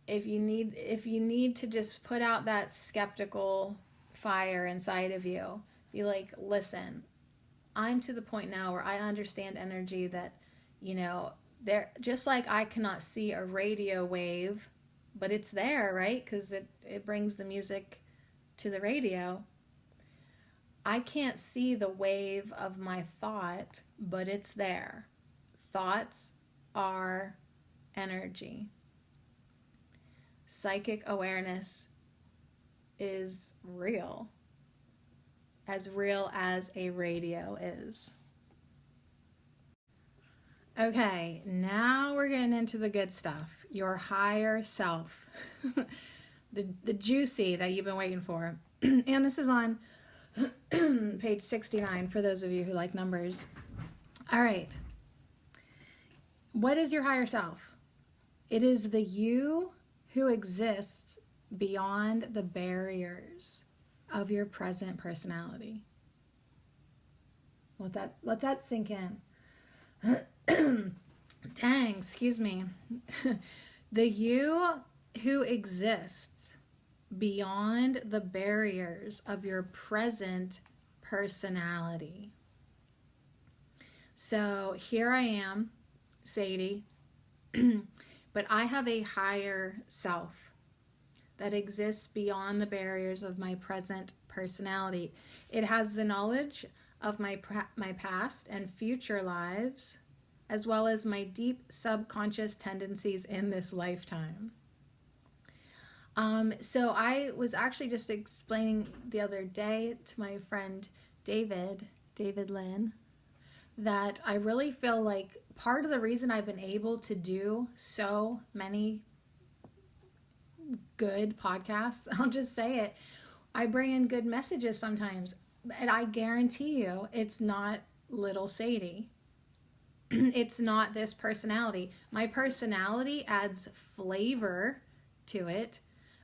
if you need to just put out that skeptical fire inside of you, be like, listen, I'm to the point now where I understand energy that, there, just like I cannot see a radio wave, but it's there, right? Because it brings the music to the radio. I can't see the wave of my thought, but it's there. Thoughts are energy. Psychic awareness is real as a radio is. Okay, now we're getting into the good stuff. Your higher self. the juicy that you've been waiting for. And this is on page 69 for those of you who like numbers. All right. What is your higher self? It is the you who exists beyond the barriers of your present personality. Let that sink in. Dang, excuse me. The you who exists beyond the barriers of your present personality. So here I am, Sadie, but I have a higher self that exists beyond the barriers of my present personality. It has the knowledge of my past and future lives, as well as my deep subconscious tendencies in this lifetime. So I was actually just explaining the other day to my friend David Lynn, that I really feel like part of the reason I've been able to do so many good podcasts, I'll just say it, I bring in good messages sometimes, and I guarantee you it's not little Sadie. It's not this personality. My personality adds flavor to it,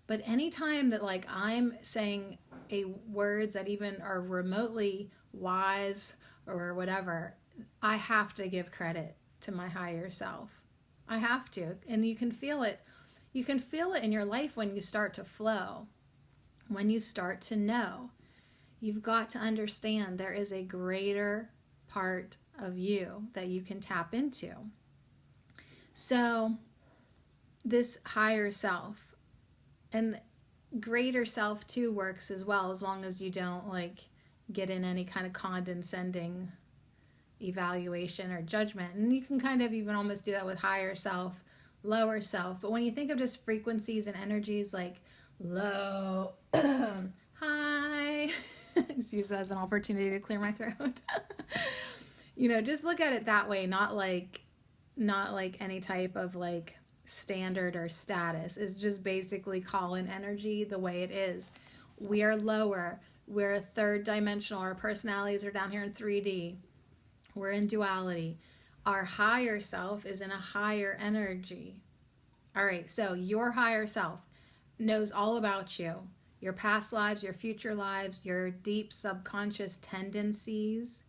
but anytime that like I'm saying words that even are remotely wise or whatever, I have to give credit to my higher self. I have to. And you can feel it. You can feel it in your life when you start to flow, when you start to know. You've got to understand there is a greater part of you that you can tap into. So this higher self and greater self too works as well, as long as you don't like get in any kind of condescending evaluation or judgment. And you can kind of even almost do that with higher self, lower self. But when you think of just frequencies and energies like low, high, use that as an opportunity to clear my throat. Just look at it that way, not like any type of like standard or status. Is just basically call in energy the way it is. We are lower. We're a third dimensional. Our personalities are down here in 3D. We're in duality. Our higher self is in a higher energy. All right, so your higher self knows all about you, your past lives, your future lives, your deep subconscious tendencies.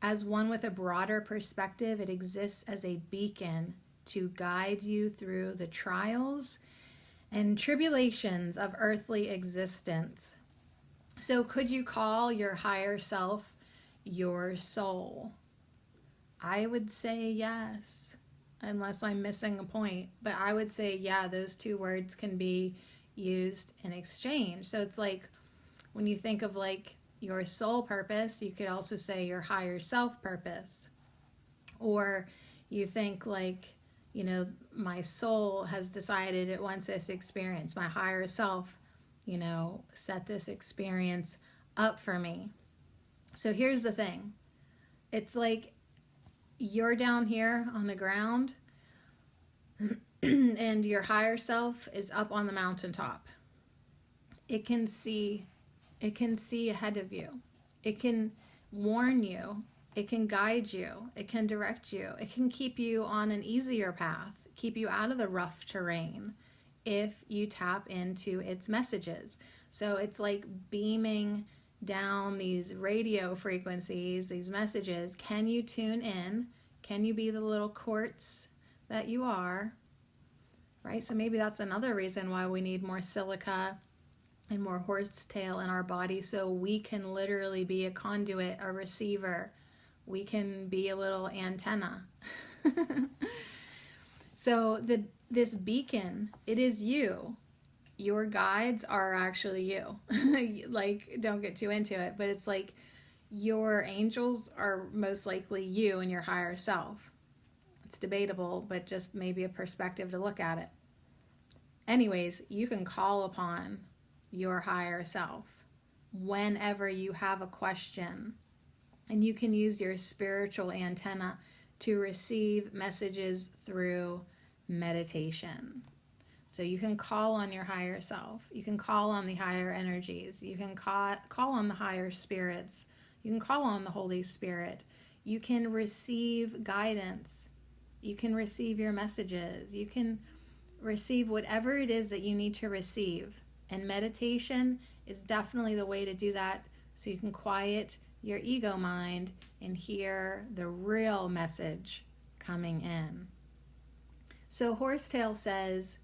As one with a broader perspective, it exists as a beacon to guide you through the trials and tribulations of earthly existence. So could you call your higher self your soul? I would say yes, unless I'm missing a point. But I would say, yeah, those two words can be used in exchange. So it's like when you think of like your soul purpose, you could also say your higher self purpose. Or you think like, my soul has decided it wants this experience. My higher self, set this experience up for me. So here's the thing. It's like you're down here on the ground and your higher self is up on the mountaintop. It can see ahead of you. It can warn you. It can guide you. It can direct you. It can keep you on an easier path, keep you out of the rough terrain if you tap into its messages. So it's like beaming down these radio frequencies, these messages. Can you tune in? Can you be the little quartz that you are? Right? So maybe that's another reason why we need more silica and more horsetail in our body, so we can literally be a conduit, a receiver. We can be a little antenna. So this beacon, it is you. Your guides are actually you. Like, don't get too into it, but it's like your angels are most likely you and your higher self. It's debatable, but just maybe a perspective to look at it. Anyways, you can call upon your higher self whenever you have a question, and you can use your spiritual antenna to receive messages through meditation. So you can call on your higher self. You can call on the higher energies. You can call on the higher spirits. You can call on the Holy Spirit. You can receive guidance. You can receive your messages. You can receive whatever it is that you need to receive. And meditation is definitely the way to do that, so you can quiet your ego mind and hear the real message coming in. So Horsetail says,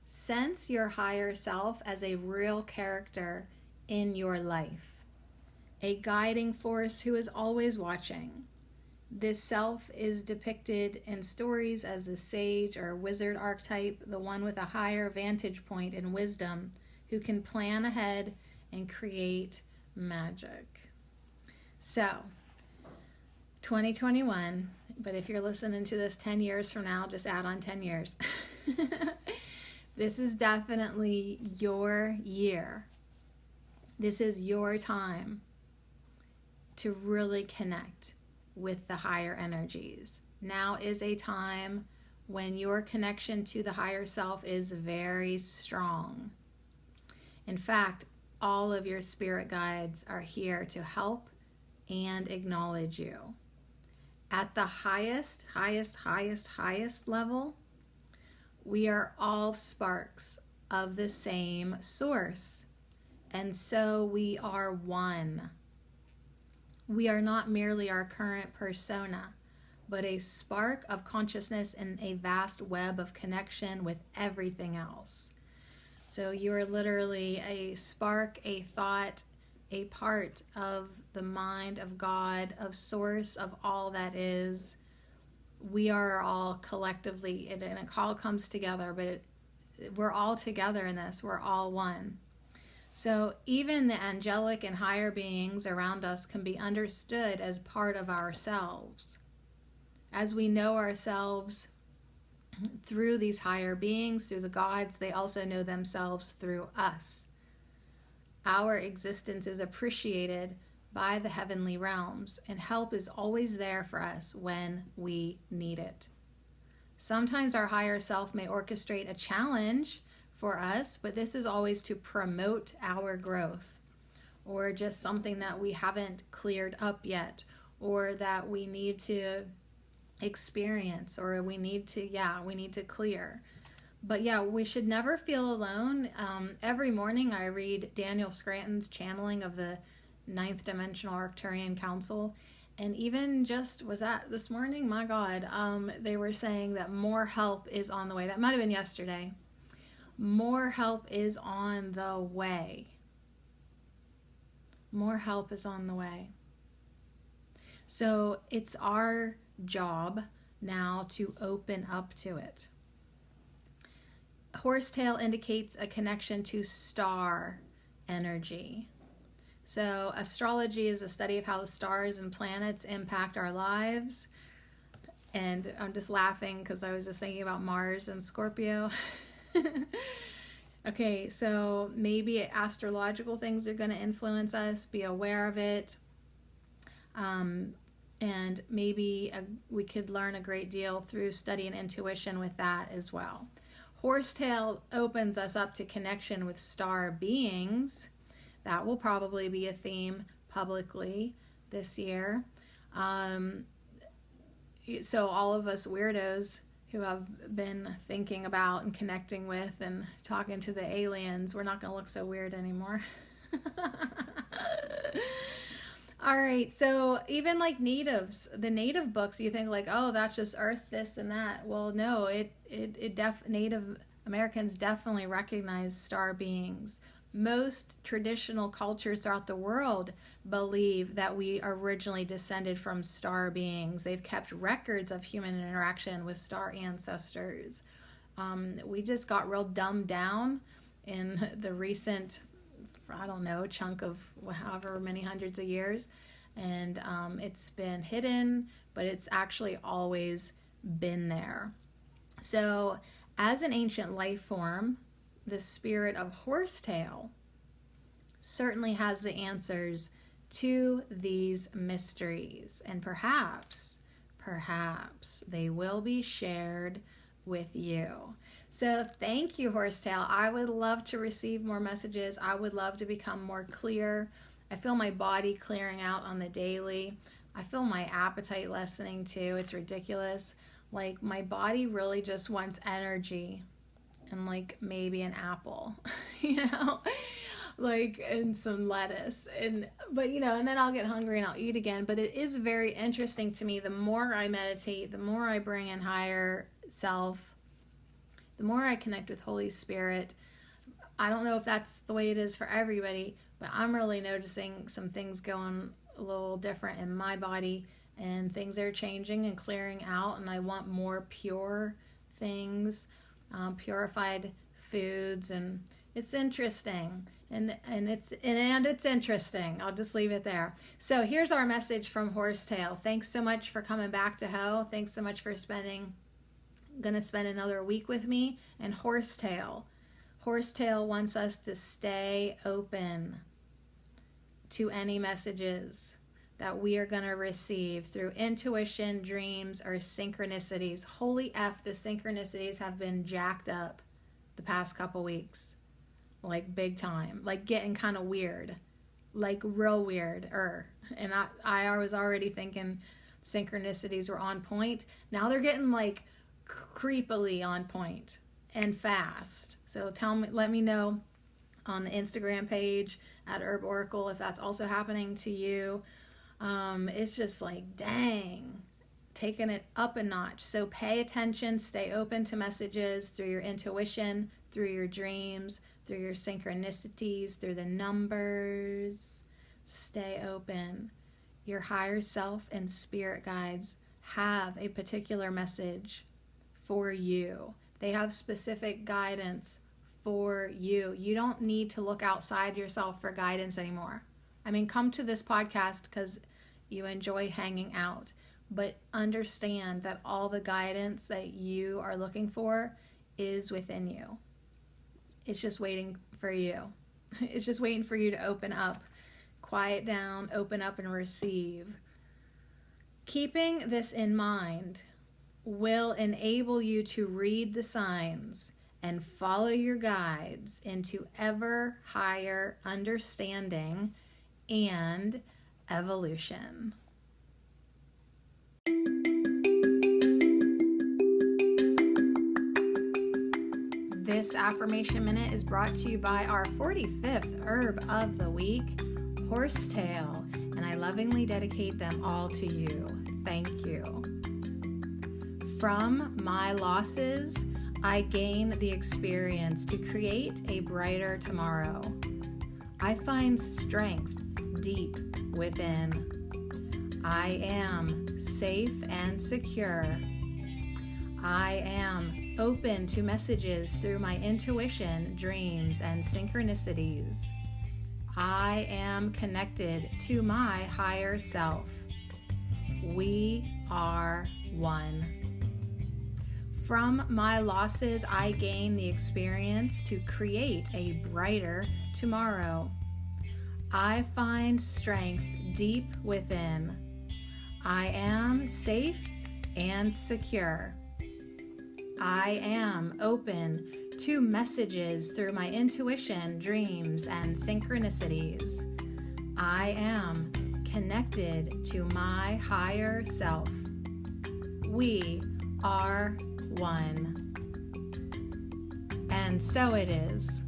sense your higher self as a real character in your life, a guiding force who is always watching. This self is depicted in stories as a sage or wizard archetype, the one with a higher vantage point and wisdom, who can plan ahead and create magic. So, 2021, but if you're listening to this 10 years from now, just add on 10 years. This is definitely your year. This is your time to really connect with the higher energies. Now is a time when your connection to the higher self is very strong. In fact, all of your spirit guides are here to help and acknowledge you. At the highest level, we are all sparks of the same source, and so we are one. We are not merely our current persona, but a spark of consciousness in a vast web of connection with everything else. So you are literally a spark, a thought, a part of the mind of God, of source, of all that is. We are all collectively, and it all comes together, but we're all together in this. We're all one. So even the angelic and higher beings around us can be understood as part of ourselves. As we know ourselves through these higher beings, through the gods, they also know themselves through us. Our existence is appreciated by the heavenly realms, and help is always there for us when we need it. Sometimes our higher self may orchestrate a challenge for us, but this is always to promote our growth, or just something that we haven't cleared up yet, or that we need to experience, or we need to clear. But yeah, we should never feel alone. Every morning I read Daniel Scranton's channeling of the Ninth Dimensional Arcturian Council, and even just was that this morning, my God, they were saying that more help is on the way. That might have been yesterday. More help is on the way. More help is on the way. So it's our job now to open up to it. Horsetail indicates a connection to star energy. So astrology is a study of how the stars and planets impact our lives. And I'm just laughing because I was just thinking about Mars and Scorpio. Okay, so maybe astrological things are going to influence us. Be aware of it. And maybe we could learn a great deal through study and intuition with that as well. Horsetail opens us up to connection with star beings. That will probably be a theme publicly this year. So all of us weirdos who have been thinking about and connecting with and talking to the aliens, we're not going to look so weird anymore. All right, so even like natives, the native books, you think like, oh, that's just Earth, this and that. Well, no, Native Americans definitely recognize star beings. Most traditional cultures throughout the world believe that we originally descended from star beings. They've kept records of human interaction with star ancestors. We just got real dumbed down in the recent, I don't know, chunk of however many hundreds of years. And it's been hidden, but it's actually always been there. So as an ancient life form, the spirit of Horsetail certainly has the answers to these mysteries. And perhaps they will be shared with you. So thank you, Horsetail. I would love to receive more messages. I would love to become more clear. I feel my body clearing out on the daily. I feel my appetite lessening too. It's ridiculous. Like my body really just wants energy and like maybe an apple, like, and some lettuce. But and then I'll get hungry and I'll eat again. But it is very interesting to me. The more I meditate, the more I bring in higher self, the more I connect with Holy Spirit. I don't know if that's the way it is for everybody, but I'm really noticing some things going a little different in my body, and things are changing and clearing out, and I want more pure things, purified foods, and it's interesting. And it's interesting. I'll just leave it there. So here's our message from Horsetail. Thanks so much for coming back to Ho. Thanks so much for gonna spend another week with me. And Horsetail wants us to stay open to any messages that we are going to receive through intuition, dreams, or synchronicities. Holy F, the synchronicities have been jacked up the past couple weeks. Like big time. Like getting kind of weird. Like real weird. And I was already thinking synchronicities were on point. Now they're getting like creepily on point and fast. So let me know on the Instagram page at Herb Oracle if that's also happening to you. It's just like, dang, taking it up a notch. So pay attention, stay open to messages through your intuition, through your dreams, through your synchronicities, through the numbers. Stay open. Your higher self and spirit guides have a particular message for you. They have specific guidance for you. You don't need to look outside yourself for guidance anymore. I mean, come to this podcast because you enjoy hanging out, but understand that all the guidance that you are looking for is within you. It's just waiting for you. It's just waiting for you to open up, quiet down, open up, and receive. Keeping this in mind will enable you to read the signs and follow your guides into ever higher understanding and evolution. This affirmation minute is brought to you by our 45th herb of the week, Horsetail, and I lovingly dedicate them all to you. Thank you. From my losses, I gain the experience to create a brighter tomorrow. I find strength deep within. I am safe and secure. I am open to messages through my intuition, dreams, and synchronicities. I am connected to my higher self. We are one. From my losses, I gain the experience to create a brighter tomorrow. I find strength deep within. I am safe and secure. I am open to messages through my intuition, dreams, and synchronicities. I am connected to my higher self. We are one. And so it is.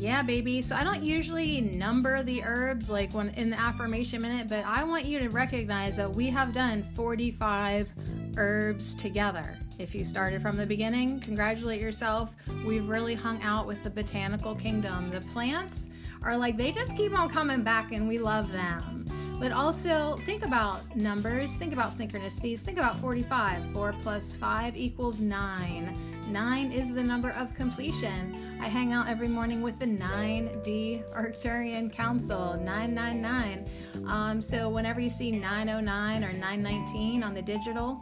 Yeah, baby. So I don't usually number the herbs like when in the affirmation minute, but I want you to recognize that we have done 45 herbs together. If you started from the beginning, congratulate yourself. We've really hung out with the botanical kingdom. The plants are like, they just keep on coming back and we love them. But also think about numbers, think about synchronicities, think about 45. 4 plus 5 equals 9. 9 is the number of completion. I hang out every morning with the 9D Arcturian Council, 999. So whenever you see 909 or 919 on the digital,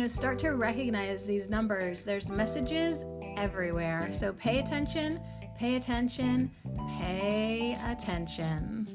start to recognize these numbers. There's messages everywhere. So pay attention, pay attention, pay attention.